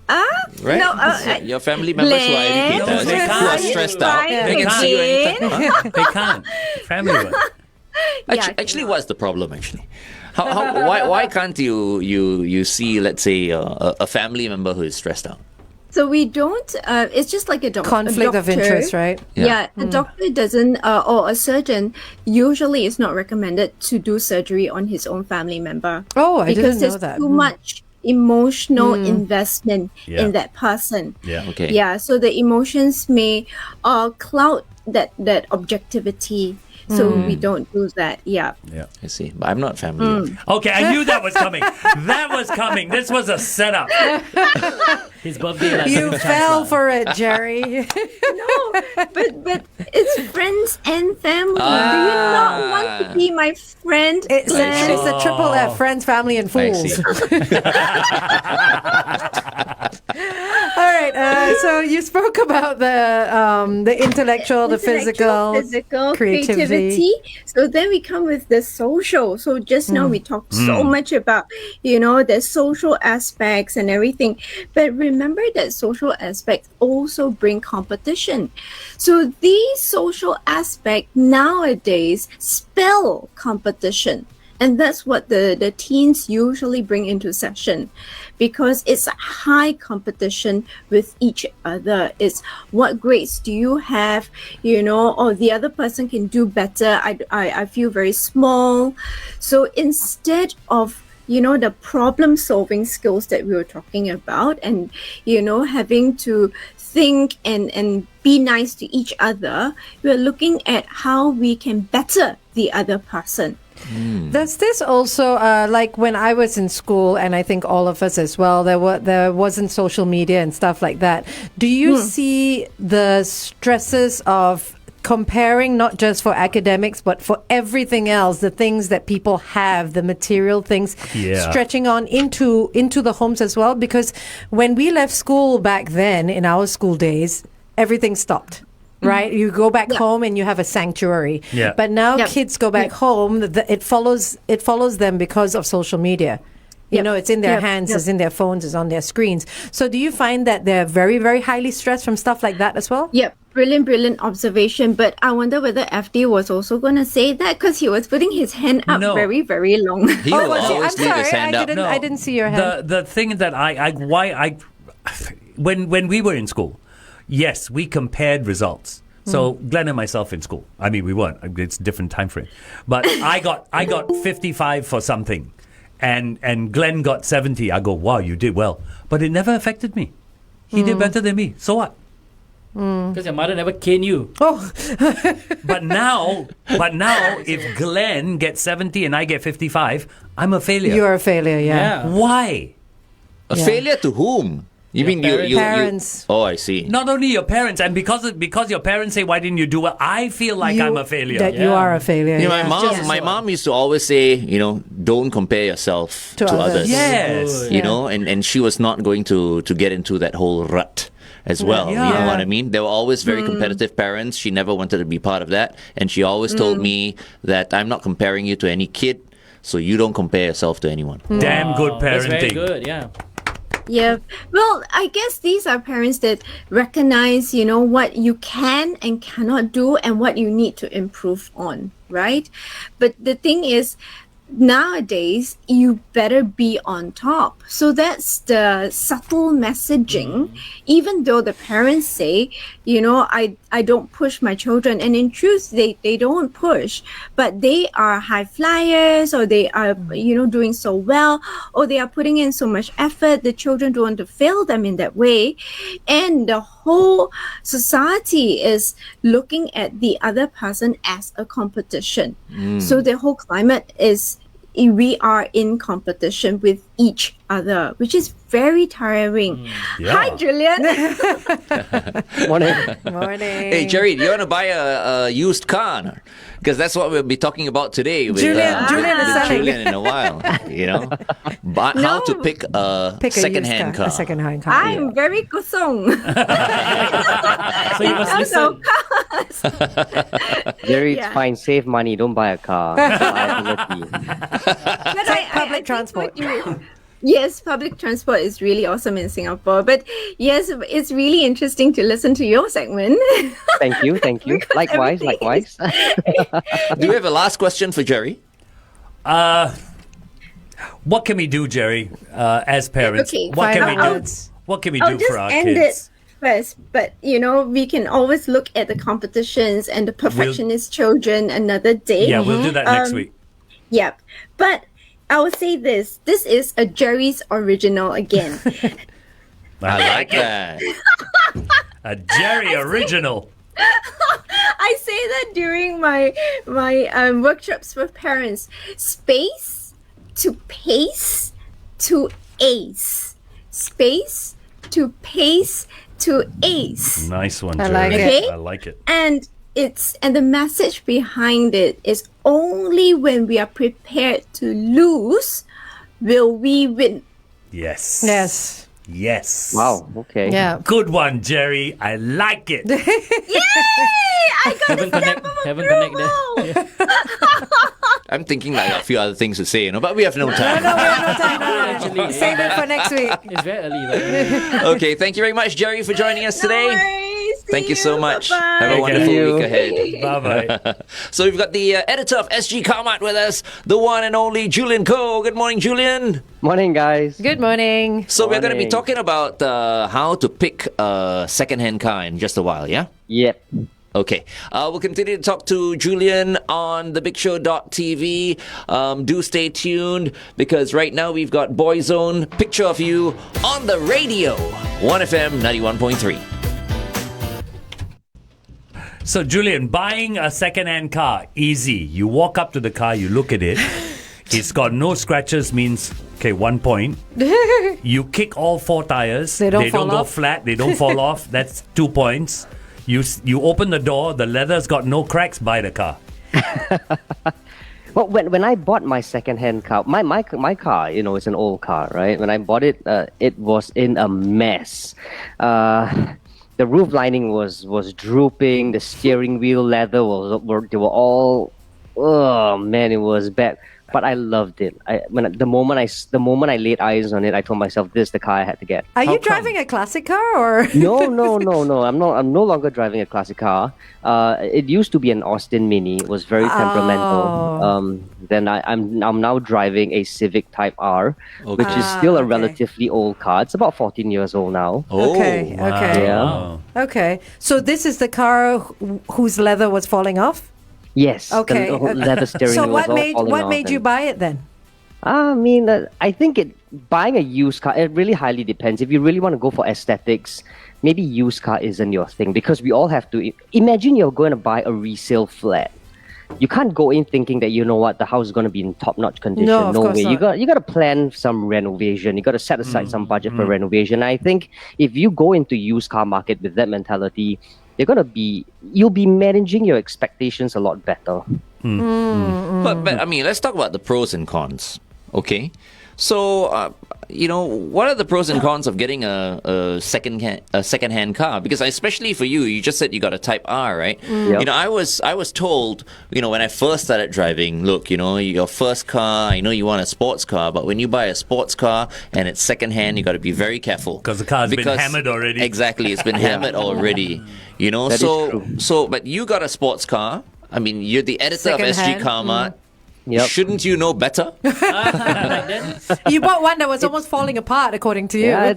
Right? No, your family members who are educators, they who are can't. stressed out, they can see you anytime. Huh? They can't. Family work. Actually, what's the problem, actually? Why can't you see, let's say, a family member who is stressed out? So we don't, it's just like a doctor. Conflict of interest, right? Yeah, a doctor doesn't, or a surgeon, usually it's not recommended to do surgery on his own family member. Oh, I didn't know that. Because there's too much emotional investment in that person. Yeah. Okay. Yeah, so the emotions may cloud that objectivity. So we don't do that. Yeah. Yeah. I see. But I'm not family. Okay, I knew that was coming. That was coming. This was a setup. His birthday. You fell for it, Gerry. No, but it's friends and family. Do you not want to be my friend? It's a triple F, friends, family, and I fools. see. All right, so you spoke about the intellectual, the physical, creativity. So then we come with the social. So just now we talked so much about, the social aspects and everything. But remember that social aspects also bring competition. So these social aspects nowadays spell competition. And that's what the teens usually bring into session, because it's a high competition with each other. It's what grades do you have, or the other person can do better. I feel very small. So instead of the problem solving skills that we were talking about, and having to think and be nice to each other, we're looking at how we can better the other person. Does this also, like when I was in school, and I think all of us as well, there wasn't social media and stuff like that. Do you see the stresses of comparing, not just for academics, but for everything else, the things that people have, the material things, stretching on into the homes as well? Because when we left school back then, in our school days, everything stopped. Right? You go back home and you have a sanctuary. Yeah. But now kids go back home, it follows them because of social media. It's in their hands, it's in their phones, it's on their screens. So do you find that they're very, very highly stressed from stuff like that as well? Yep. Brilliant observation. But I wonder whether FD was also going to say that, because he was putting his hand up very, very long. He will always leave his hand up. I didn't see your hand. The thing that when we were in school, yes, we compared results. So Glenn and myself in school, I mean, we weren't. It's a different time frame. But I got 55 for something, and Glenn got 70. I go, wow, you did well. But it never affected me. He did better than me. So what? Because your mother never caned you. Oh. But now, if Glenn gets 70 and I get 55, I'm a failure. You're a failure, yeah. Why? A failure to whom? You mean your parents? Oh, I see. Not only your parents, and because your parents say, "Why didn't you do well?" I feel like I'm a failure. That you are a failure. My mom used to always say, don't compare yourself to others. Yes. And she was not going to get into that whole rut as well. Yeah. You know what I mean? They were always very competitive parents. She never wanted to be part of that, and she always told me that I'm not comparing you to any kid, so you don't compare yourself to anyone. Damn good parenting. That's very good, yeah. Yeah. Well, I guess these are parents that recognize, what you can and cannot do and what you need to improve on, right? But the thing is, nowadays, you better be on top. So that's the subtle messaging, even though the parents say, I don't push my children. And in truth, they don't push, but they are high flyers, or they are, doing so well, or they are putting in so much effort. The children don't want to fail them in that way. And the whole society is looking at the other person as a competition. So the whole climate is, we are in competition with each other, which is very tiring. Hi, Julian. Morning. Hey, Gerry, do you want to buy a used car? Because that's what we'll be talking about today with Julian in a while. How to pick a second-hand car. A second-hand car. I'm very kusong. So you must listen. Gerry, it's fine. Save money. Don't buy a car. Public transport. Yes, public transport is really awesome in Singapore. But yes, it's really interesting to listen to your segment. Thank you. Likewise. Do you have a last question for Gerry? What can we do, Gerry, as parents? Okay, what can we do for our kids? I'll just end it first, but we can always look at the competitions and the perfectionist children another day. Yeah, we'll do that next week. Yep. But I will say this is a Gerry's original again. I like that. A Gerry original. I say that during my workshops for parents. Space to pace to ace. Space to pace to ace. Nice one, I Gerry. like it. I like it. And the message behind it is, only when we are prepared to lose will we win. Yes. Yes. Wow. Okay. Yeah. Good one, Gerry. I like it. Yay! I got Haven't connect there. I'm thinking like a few other things to say, but we have no time. No, we have no time. Actually, Save it for next week. It's very early. But Okay, thank you very much, Gerry, for joining us today. No worries. Thank you so much. Bye-bye. Have a wonderful week ahead. Bye-bye. So we've got the editor of sgCarMart with us, the one and only Julian Kho. Good morning, Julian. Morning, guys. Good morning. So we're going to be Morning. talking about how to pick a second-hand car in just a while, yeah? Yep. Okay. We'll continue to talk to Julian on thebigshow.tv. Do stay tuned because right now we've got Boyzone, Picture of You on the radio. 1FM 91.3. So, Julian, buying a second-hand car, easy. You walk up to the car, you look at it. It's got no scratches, means, 1 point. You kick all 4 tires. They don't fall go off. flat. They don't fall off. That's 2 points. You open the door, the leather's got no cracks, buy the car. Well, when I bought my second-hand car, my car, it's an old car, right? When I bought it, it was in a mess. The roof lining was drooping. The steering wheel leather they were all, oh man, it was bad. But I loved it. The moment I laid eyes on it, I told myself, this is the car I had to get. Are you driving a classic car or? No. I'm no longer driving a classic car. It used to be an Austin Mini. It was very temperamental. Then I'm now driving a Civic Type R, which is still a relatively old car. It's about 14 years old now. Okay. Yeah. Okay. So this is the car whose leather was falling off? Yes. Okay. The leather steering So wheel was what all made falling off you and- buy it then? I mean, I think buying a used car, it really highly depends. If you really want to go for aesthetics, maybe used car isn't your thing because we all have to. Imagine you're going to buy a resale flat. You can't go in thinking that, you know what, the house is going to be in top-notch condition. No, of course way. not. You got to plan some renovation. You got to set aside some budget for renovation. I think if you go into used car market with that mentality, you'll be managing your expectations a lot better. But I mean, let's talk about the pros and cons, okay? So, what are the pros and cons of getting a second-hand car? Because especially for you just said you got a Type R, right? Yep. I was told, when I first started driving, look, your first car, I know you want a sports car, but when you buy a sports car and it's second-hand, you got to be very careful. Because the car's been hammered already. Exactly, it's been hammered already. That is true. But you got a sports car. I mean, you're the editor of Second-hand, sgCarMart. Yep. Shouldn't you know better? You bought one that was almost falling apart, according to you. Yeah,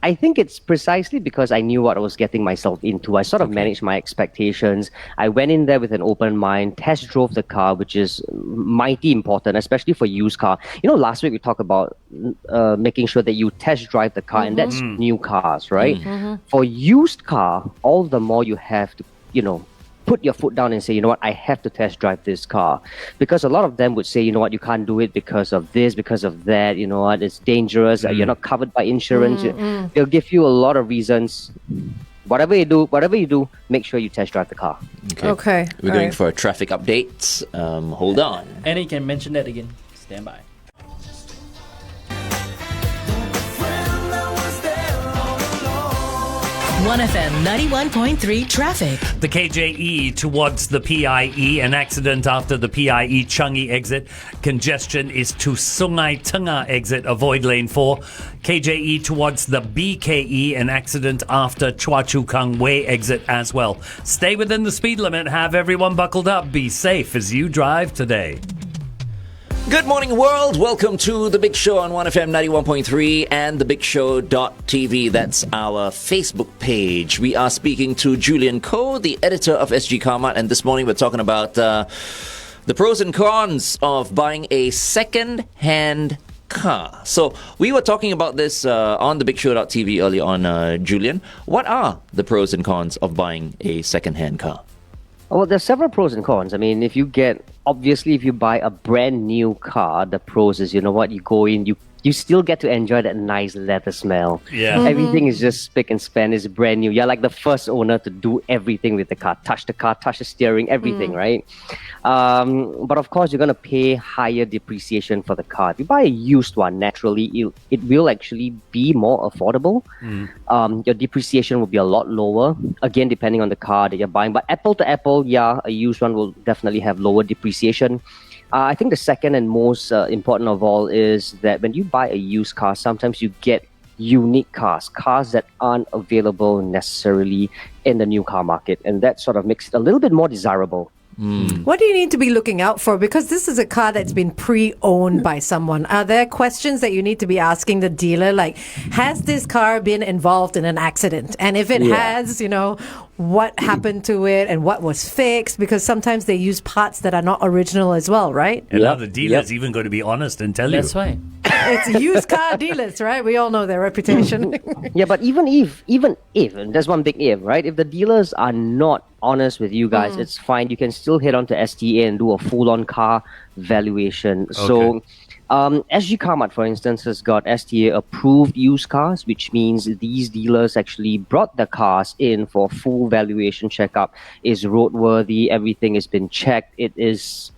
I think it's precisely because I knew what I was getting myself into. I sort of managed my expectations. I went in there with an open mind, test drove the car, which is mighty important, especially for used car. Last week we talked about making sure that you test drive the car, and that's new cars, right? For used car, all the more you have to, put your foot down and say, you know what, I have to test drive this car. Because a lot of them would say, you know what, you can't do it because of this, because of that, you know what, it's dangerous, you're not covered by insurance. They'll give you a lot of reasons. Whatever you do, make sure you test drive the car. Okay. We're all going right. for a traffic update. Hold on. And you can mention that again. Stand by. OneFM 91.3 traffic. The KJE towards the PIE, an accident after the PIE Changi exit. Congestion is to Sungai Tengah exit, avoid lane 4. KJE towards the BKE, an accident after Chua Chu Kang Way exit as well. Stay within the speed limit, have everyone buckled up, be safe as you drive today. Good morning, world. Welcome to The Big Show on 1FM 91.3 and thebigshow.tv. That's our Facebook page. We are speaking to Julian Kho, the editor of sgCarMart, and this morning we're talking about the pros and cons of buying a second-hand car. So we were talking about this on thebigshow.tv earlier on, Julian. What are the pros and cons of buying a second-hand car? Well, there's several pros and cons. I mean, if you buy a brand new car, the pros is, you know what, you go in, you still get to enjoy that nice leather smell. Yeah. Everything is just spick and span, it's brand new. You're like the first owner to do everything with the car, touch the steering, everything, right? But of course, you're going to pay higher depreciation for the car. If you buy a used one, naturally, it will actually be more affordable. Your depreciation will be a lot lower, again, depending on the car that you're buying. But apple to apple, yeah, a used one will definitely have lower depreciation. I think the second and most important of all is that when you buy a used car, sometimes you get unique cars that aren't available necessarily in the new car market. And that sort of makes it a little bit more desirable. What do you need to be looking out for? Because this is a car that's been pre-owned by someone. Are there questions that you need to be asking the dealer? Like, has this car been involved in an accident? And if it has, what happened to it and what was fixed? Because sometimes they use parts that are not original as well, right? And now the dealer's even going to be honest and tell you. That's right. It's used car dealers, right? We all know their reputation. Yeah, but even if, and there's one big if, right? If the dealers are not honest with you guys, it's fine. You can still head on to STA and do a full-on car valuation. So, sgCarMart, for instance, has got STA approved used cars, which means these dealers actually brought the cars in for full valuation checkup. Is roadworthy? Everything has been checked. It is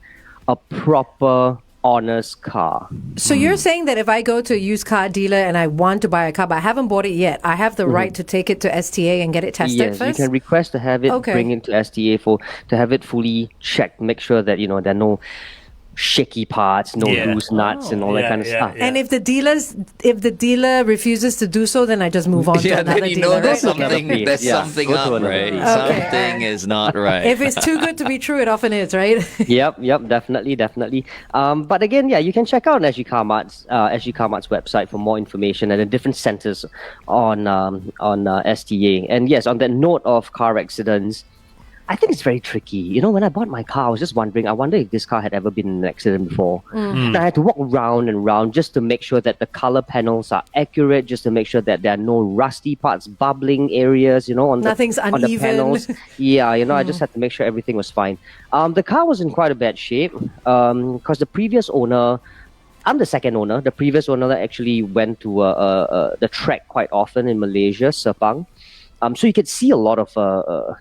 a proper, honest car. So you're saying that if I go to a used car dealer and I want to buy a car, but I haven't bought it yet, I have the right to take it to STA and get it tested Yes, first? you can request to have it bring it to STA to have it fully checked. Make sure that there are no shaky parts, no loose nuts, and all that kind of stuff. And if the dealer refuses to do so, then I just move on to another then you dealer. know there's right? something, something up, right? Something is not right. If it's too good to be true, it often is, right? Yep, definitely. But again, you can check out sgCarMart's website for more information at the different centers on STA. And yes, on that note of car accidents, I think it's very tricky. When I bought my car, I was just wondering, I wonder if this car had ever been in an accident before. And I had to walk round and round just to make sure that the color panels are accurate, just to make sure that there are no rusty parts, bubbling areas, Nothing's on uneven. the panels. I just had to make sure everything was fine. The car was in quite a bad shape because the previous owner, I'm the second owner. The previous owner actually went to the track quite often in Malaysia, Sepang. So you could see a lot of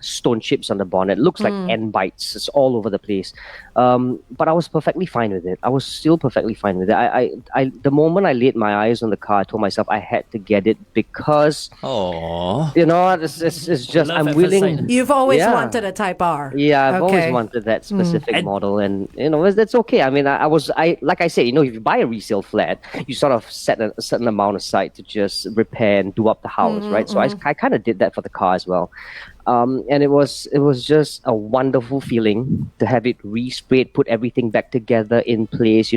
stone chips on the bonnet. It looks like ant bites. It's all over the place. But I was perfectly fine with it. I was still perfectly fine with it. I the moment I laid my eyes on the car, I told myself I had to get it because, it's just, I'm willing. You've always wanted a Type R. Yeah, I've always wanted that specific model. And, that's okay. I mean, like I said, if you buy a resale flat, you sort of set a certain amount aside to just repair and do up the house, right? So I kind of did that for the car as well. And it was just a wonderful feeling to have it resprayed, put everything back together in place,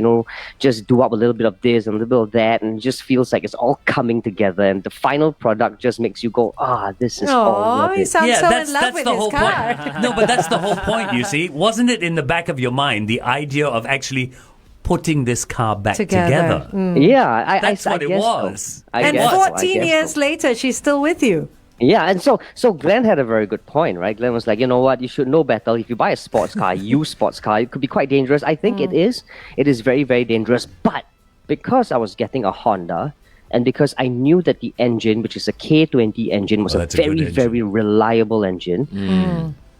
just do up a little bit of this and a little bit of that, and it just feels like it's all coming together, and the final product just makes you go, this is all worth he it. sounds so in love with the his whole car. point. No, but that's the whole point, you see. Wasn't it in the back of your mind, the idea of actually putting this car back together? Yeah, that's what I it guess was. So. I And guess 14 years later, she's still with you. Yeah, and so Glenn had a very good point, right? Glenn was like, you know what, you should know better. If you buy a sports car, used sports car, it could be quite dangerous. I think it is. It is very, very dangerous. But because I was getting a Honda, and because I knew that the engine, which is a K20 engine, was a very, very reliable engine,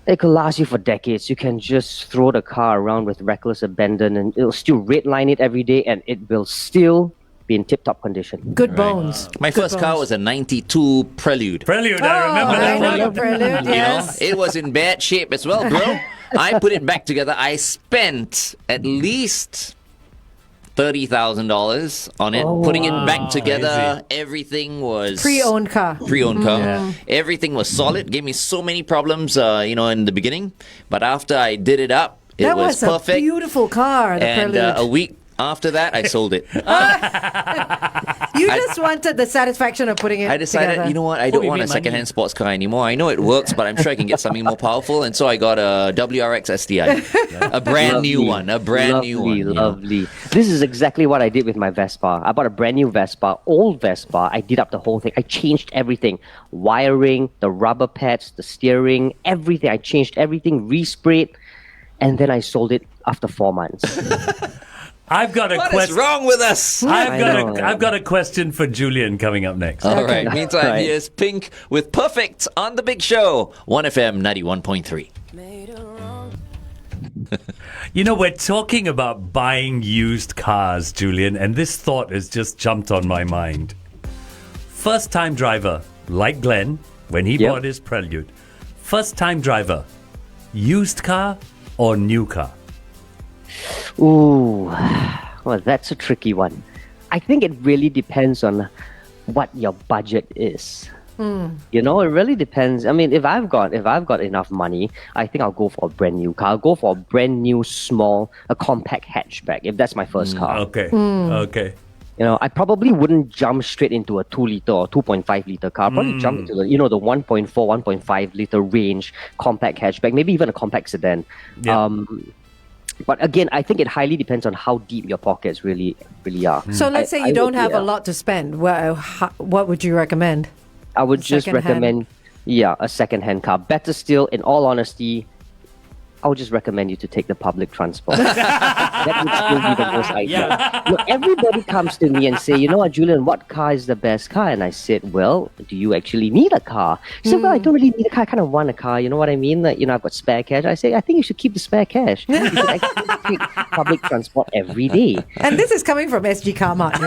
it could last you for decades. You can just throw the car around with reckless abandon, and it'll still redline it every day, and it will still be in tip-top condition. Good bones. My first car was a 92 Prelude. I remember that I know your Prelude, yes. It was in bad shape as well, bro. I put it back together. I spent at least $30,000 on it, putting it back together. Everything was Pre-owned car. Yeah. Everything was solid. Gave me so many problems, in the beginning. But after I did it up, it was perfect. A beautiful car, the And Prelude. a week after that, I sold it. You just wanted the satisfaction of putting it I decided, together. you know what? I don't want a secondhand sports car anymore. I know it works, but I'm sure I can get something more powerful. And so I got a WRX STI, a brand new one. Lovely. This is exactly what I did with my Vespa. I bought a brand new Vespa, old Vespa. I did up the whole thing. I changed everything. Wiring, the rubber pads, the steering, everything. I changed everything, resprayed, and then I sold it after 4 months. I've got a question. What is wrong with us? I've got a question for Julian coming up next. All right. Meantime, here's Pink with Perfect on The Big Show, 1FM 91.3. We're talking about buying used cars, Julian, and this thought has just jumped on my mind. First-time driver, like Glenn, when he bought his Prelude. First-time driver, used car or new car? Ooh, well, that's a tricky one. I think it really depends on what your budget is. You know, it really depends. I mean, if I've got enough money, I think I'll go for a brand new car. I'll go for a brand new, a compact hatchback if that's my first car. Okay. You know, I probably wouldn't jump straight into a 2 liter or 2.5 liter car. I'll probably jump into the 1.4, 1.5 liter range compact hatchback, maybe even a compact sedan. Yeah. But again, I think it highly depends on how deep your pockets really are. So let's say you don't have a lot to spend. What would you recommend? I would just recommend, a second-hand car. Better still, in all honesty, I would just recommend you to take the public transport. That would still be the most ideal. Look, everybody comes to me and say, you know what, Julian, what car is the best car? And I said, well, do you actually need a car? He said, well, I don't really need a car. I kind of want a car. You know what I mean? Like, I've got spare cash. I say, I think you should keep the spare cash. You should actually take public transport every day. And this is coming from sgCarMart,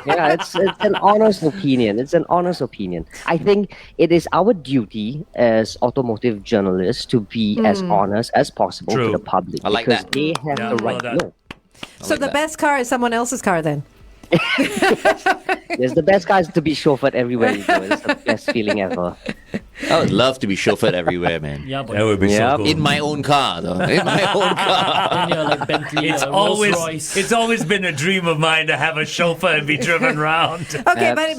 Yeah, it's an honest opinion. It's an honest opinion. I think it is our duty as automotive journalists to be as honest as possible to the public. I like because that. they have the right to know. So the best car is someone else's car then? Yes, the best car is to be chauffeured everywhere you go. It's the best feeling ever. I would love to be chauffeured everywhere, man. Yeah, but That would be so cool. In my own car, though. In my own car. then you're like Bentley, Rolls Royce. It's always been a dream of mine to have a chauffeur and be driven around. Okay, but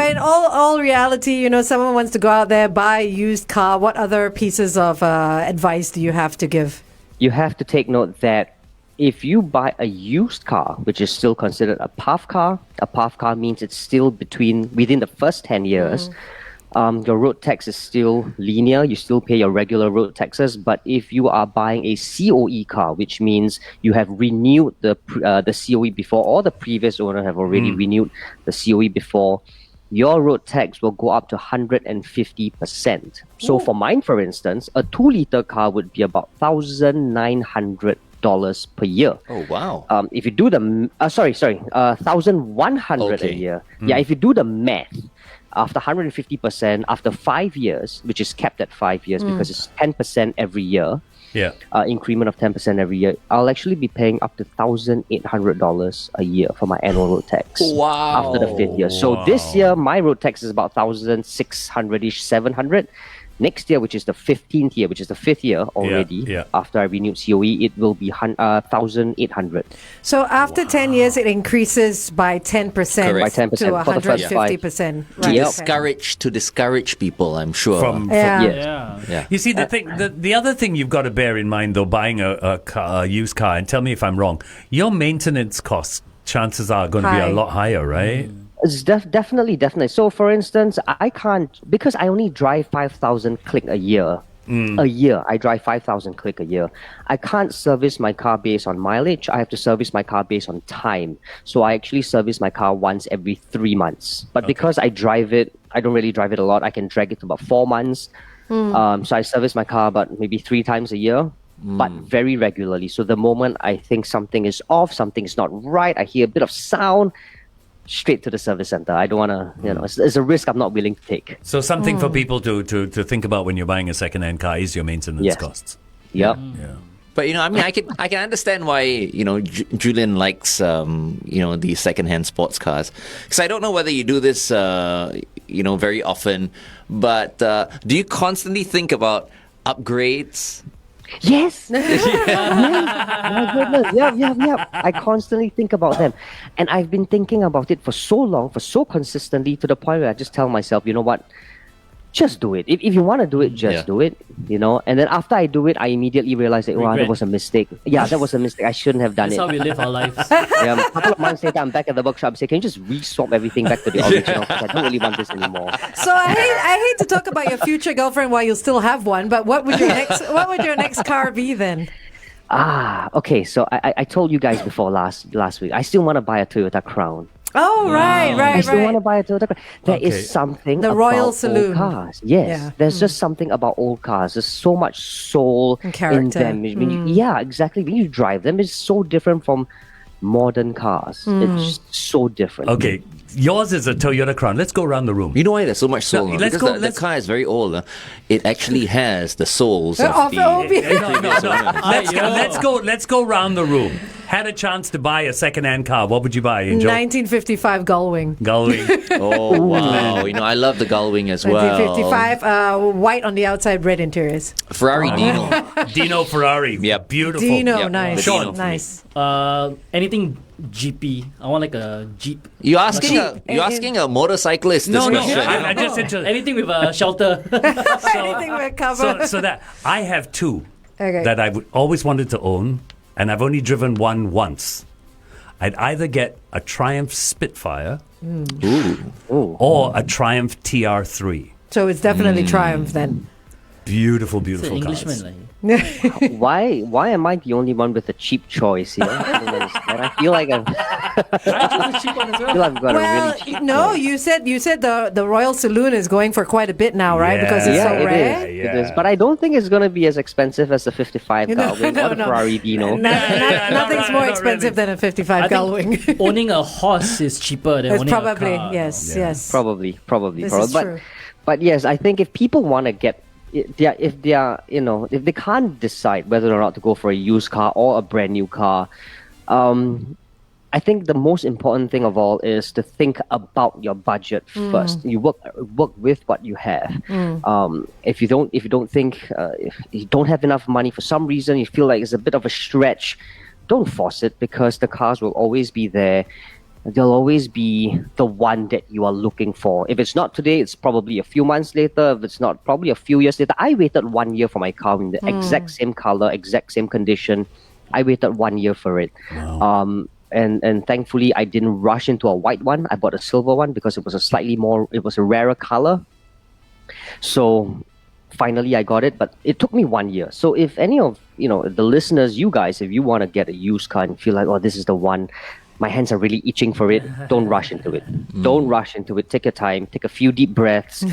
in all reality, someone wants to go out there, buy a used car. What other pieces of advice do you have to give? You have to take note that if you buy a used car, which is still considered a PAF car means it's still within the first 10 years, your road tax is still linear. You still pay your regular road taxes. But if you are buying a COE car, which means you have renewed the COE before, or the previous owner have already renewed the COE before, your road tax will go up to 150%. So for mine, for instance, a 2-liter car would be about $1,900 per year. Oh, wow. If you do the $1,100 a year. Yeah, if you do the math, after 150%, after 5 years, which is capped at 5 years because it's 10% every year, increment of 10% every year, I'll actually be paying up to $1,800 a year for my annual road tax. Wow. After the 5th year. So this year, my road tax is about $1,600-ish, $700. Next year, which is the 15th year, which is the 5th year already, after I renewed COE, it will be $1,800. So after 10 years, it increases by 10%, by 10% to for the first 150%. Right. To discourage people, I'm sure. You see, the other thing you've got to bear in mind, though, buying a used car, and tell me if I'm wrong, your maintenance costs, chances are going to be a lot higher, right? It's definitely. So, for instance, I can't, because I only drive 5,000 click a year. I drive 5,000 click a year. I can't service my car based on mileage. I have to service my car based on time. So I actually service my car once every 3 months. But because I drive it, I don't really drive it a lot. I can drag it to about 4 months. So I service my car about maybe 3 times a year. But very regularly. So the moment I think something is off, something is not right, I hear a bit of sound, straight to the service center. I don't want to, it's a risk I'm not willing to take. So something for people to think about when you're buying a second-hand car is your maintenance costs. Yep. Yeah. But I can understand why Julian likes these second-hand sports cars, because I don't know whether you do this very often, but do you constantly think about upgrades? Yes. My goodness. Yeah. I constantly think about them. And I've been thinking about it for so long, for so consistently, to the point where I just tell myself, you know what? Just do it. If you want to do it, just do it, And then after I do it, I immediately realize that, that was a mistake. Yeah, that was a mistake. I shouldn't have done That's it. how we live our lives. A couple of months later, I'm back at the workshop. I say, can you just re-swap everything back to the original? Because I don't really want this anymore. So I hate to talk about your future girlfriend while you still have one, but what would your next car be then? Okay. So I told you guys before last week, I still want to buy a Toyota Crown. Oh, right. I still want to buy a Toyota Crown. There is something the about Royal Saloon old cars. Yes, there's just something about old cars. There's so much soul and character in them. Exactly. When you drive them, it's so different from modern cars. It's just so different. Okay. Yours is a Toyota Crown. Let's go around the room. You know why there's so much soul? The car is very old. It actually has the souls of the... Let's go round the room. had a chance to buy a second-hand car, what would you buy? 1955 Gullwing. Gullwing. Oh, wow. I love the Gullwing as well. 1955, white on the outside, red interiors. Ferrari Dino. Dino Ferrari. Yep. Beautiful. Dino, Yep. nice. The Dino Nice. Anything Jeepy. I want like a Jeep. You're asking a motorcyclist this No, question. I just interested. Anything with a shelter. Anything with cover. So that I have two Okay. that I would always wanted to own, and I've only driven one once. I'd either get a Triumph Spitfire or a Triumph TR3. So it's definitely Triumph then. Beautiful, It's beautiful an cars. Englishman. Why am I the only one with a cheap choice here? I don't understand. I feel like I cheap one as well. I've got a Well, really cheap no, choice. you said the Royal Saloon is going for quite a bit now, right? Yeah. Because it's Yeah, so it rare. is. It is. But I don't think it's going to be as expensive as the 55 No, Gullwing or the no. Ferrari Dino. Nothing's more not expensive really. than a 55 Gullwing. Owning a horse is cheaper than It's owning probably a car. yes. Probably. This is true. But yes, I think if people want to get, if they can't decide whether or not to go for a used car or a brand new car, I think the most important thing of all is to think about your budget first. You work with what you have. If you don't think if you don't have enough money for some reason, you feel like it's a bit of a stretch, don't force it, because the cars will always be there. They'll always be the one that you are looking for. If it's not today, it's probably a few months later. If it's not, probably a few years later. I waited 1 year for my car in the exact same color, exact same condition. I waited 1 year for it. Wow. And thankfully, I didn't rush into a white one. I bought a silver one because it was a rarer color. So finally, I got it, but it took me 1 year. So if any of the listeners, you guys, if you want to get a used car and feel like, oh, this is the one, my hands are really itching for it, don't rush into it. Don't rush into it. Take your time. Take a few deep breaths.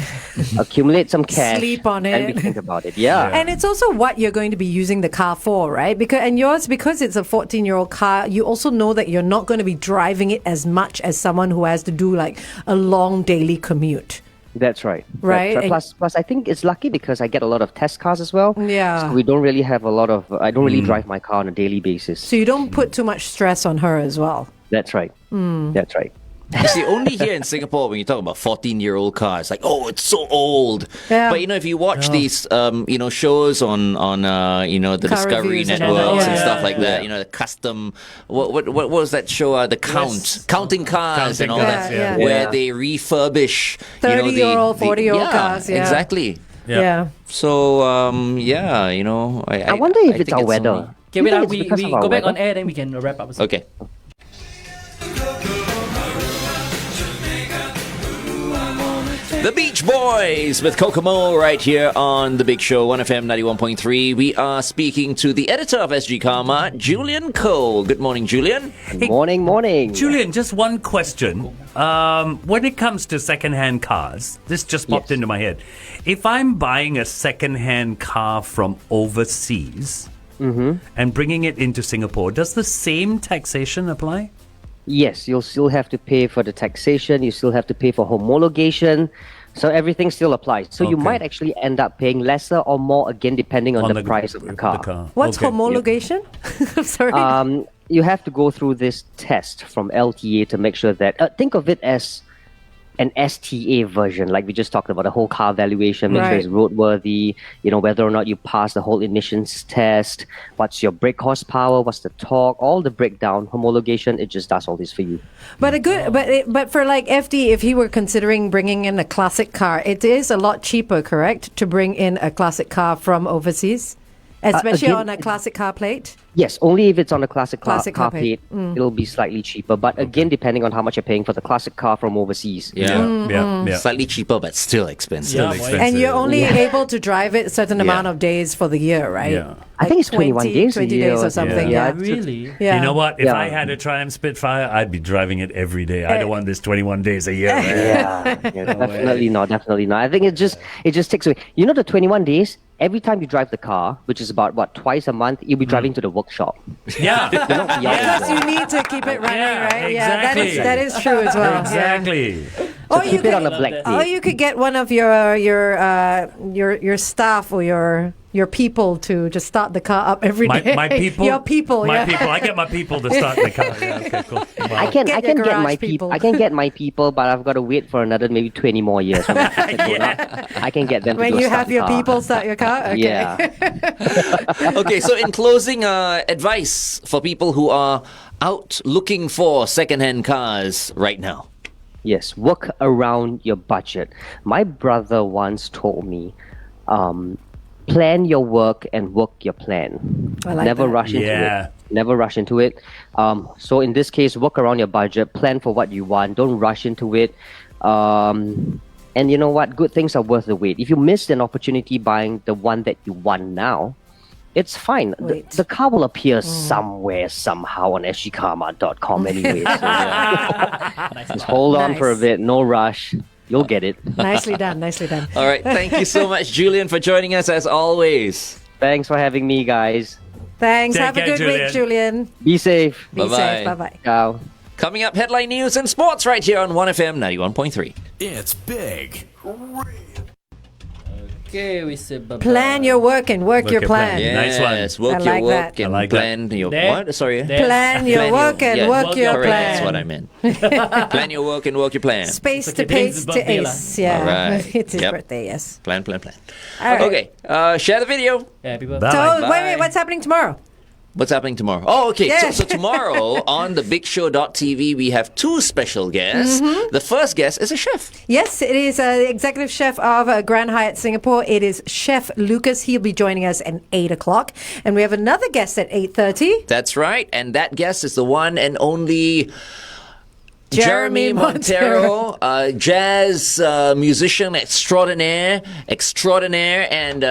Accumulate some cash. Sleep on And it. think about it. Yeah. And it's also what you're going to be using the car for, right? Because it's a 14-year-old car, you also know that you're not going to be driving it as much as someone who has to do like a long daily commute. That's right. Right. That's right. Plus, I think it's lucky because I get a lot of test cars as well. Yeah. So we don't really have a lot of. I don't really drive my car on a daily basis. So you don't put too much stress on her as well. That's right. That's right. You see, only here in Singapore, when you talk about 14-year-old cars, like, oh, it's so old. Yeah. But, if you watch these, shows on the Car Discovery reviews and networks all that. and Yeah. stuff like that, the custom, what was that show? The Counting Cars and all that, Yeah. where they refurbish, 30-year-old, 40-year-old cars, yeah. Exactly. Yeah. So, I wonder if it's think our weather. Okay, wait, You think we it's because of our go back weather? on air, then we can wrap up. Okay. The Beach Boys with Kokomo right here on The Big Show, 1FM 91.3. We are speaking to the editor of sgCarMart, Julian Kho. Good morning, Julian. Morning. Julian, just one question. When it comes to second-hand cars, this just popped into my head. If I'm buying a second-hand car from overseas and bringing it into Singapore, does the same taxation apply? Yes, you'll still have to pay for the taxation. You still have to pay for homologation. So everything still applies. So you Okay. might actually end up paying lesser or more, again, depending on the price of the car. What's Okay. homologation? Sorry. You have to go through this test from LTA to make sure that, think of it as an STA version, like we just talked about, the whole car valuation, make sure Right. it's roadworthy, whether or not you pass the whole emissions test, what's your brake horsepower, what's the torque, all the breakdown, homologation, it just does all this for you. But for like FD, if he were considering bringing in a classic car, it is a lot cheaper, correct, to bring in a classic car from overseas, especially again, on a classic car plate. Yes, only if it's on a classic car car plate. plate, it'll be slightly cheaper. But again, depending on how much you're paying for the classic car from overseas. Yeah. Slightly cheaper, but still expensive. Still Yeah, expensive. And you're only able to drive it a certain amount of days for the year, right? Yeah. I think it's 21 days a 20 year days or or something. Yeah. Yeah. Really? Yeah. You know what? If Yeah. I had a Triumph Spitfire, I'd be driving it every day. I don't want this 21 days a year. man. Definitely not. I think it just takes away. The 21 days. Every time you drive the car, which is about twice a month, you'll be driving to the workshop. Yeah. Because you need to keep it running, Yeah, right? exactly. Yeah, that is true as well. Exactly. So Or keep it on a black Or tape. you could get one of your staff or your people to just start the car up every day. My people. Your people. My yeah. people. I get my people to start the car. Yeah, okay, cool. Wow. I can Get get your my garage people. I can get my people, but I've got to wait for another maybe 20 more years. When I can get them to When go you start have the your car. people start your car. Okay. Yeah. Okay, so in closing, advice for people who are out looking for second-hand cars right now. Yes, work around your budget. My brother once told me, plan your work and work your plan. I like Never that. rush into Yeah. it. Never rush into it. So in this case, work around your budget. Plan for what you want. Don't rush into it. And you know what? Good things are worth the wait. If you missed an opportunity buying the one that you want now, it's fine. The car will appear somewhere, somehow on sgCarMart.com anyway. So, just hold on for a Nice. bit. No rush. You'll get it. Nicely done. Nicely done. All right, thank you so much, Julian, for joining us as always. Thanks for having me, guys. Thanks. Take Have a care, good week, Julian. Be safe. Be Bye-bye. safe. Bye-bye. Ciao. Coming up, headline news and sports right here on 1FM 91.3. It's big. Okay, we say bye-bye. Plan your work and work your plan. Yeah. Nice one. Yes, work I your like work that. and I like plan your... There. What? Sorry. There. Plan your work and yeah, work your correct, plan. That's what I meant. Plan your work and work your plan. Space Okay, to today's pace his to birthday ace. lah. Yeah. All right. It's his Yep. birthday, yes. Plan. All right. Okay, share the video. Yeah, people. Bye. So, Bye. wait, what's happening tomorrow? What's happening tomorrow? Oh, okay. Yeah. So tomorrow on thebigshow.tv, we have two special guests. Mm-hmm. The first guest is a chef. Yes, it is the executive chef of Grand Hyatt Singapore. It is Chef Lucas. He'll be joining us at 8 o'clock. And we have another guest at 8:30. That's right. And that guest is the one and only Jeremy Jeremy Montero, jazz musician extraordinaire, and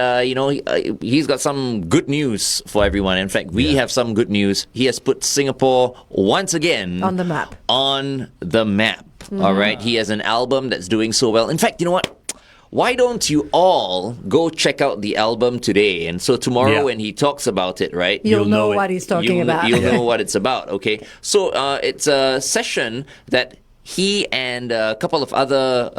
he's got some good news for everyone. In fact, we have some good news. He has put Singapore once again On the map. On the map. All right, he has an album that's doing so well. In fact, you know what? Why don't you all go check out the album today? And so tomorrow Yeah. when he talks about it, right? You'll know know it. what he's talking you'll, about. You'll know what it's about, okay? So it's a session that he and a couple of other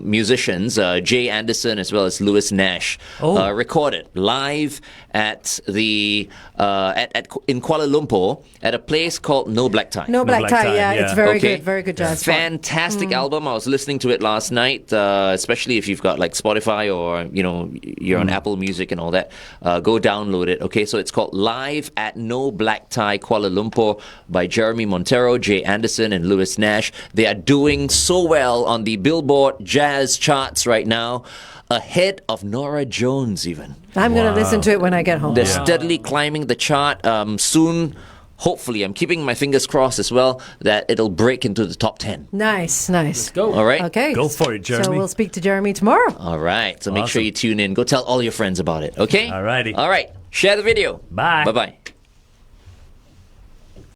musicians, Jay Anderson as well as Lewis Nash, recorded live at the in Kuala Lumpur at a place called No Black Tie. No black tie, yeah. It's very Okay. good. Very good jazz. spot. Fantastic album. I was listening to it last night, especially if you've got like Spotify or you're on Apple Music and all that. Go download it. Okay, so it's called Live at No Black Tie Kuala Lumpur by Jeremy Montero, Jay Anderson, and Lewis Nash. They are doing so well on the Billboard jazz charts right now, ahead of Nora Jones even. I'm going to listen to it when I get home. They're steadily climbing the chart. Soon, hopefully, I'm keeping my fingers crossed as well that it'll break into the top 10. Nice. Go. All right? Okay. Go for it, Jeremy. So we'll speak to Jeremy tomorrow. All right. So make sure Awesome. you tune in. Go tell all your friends about it, okay? Alrighty. All right. Share the video. Bye. Bye-bye.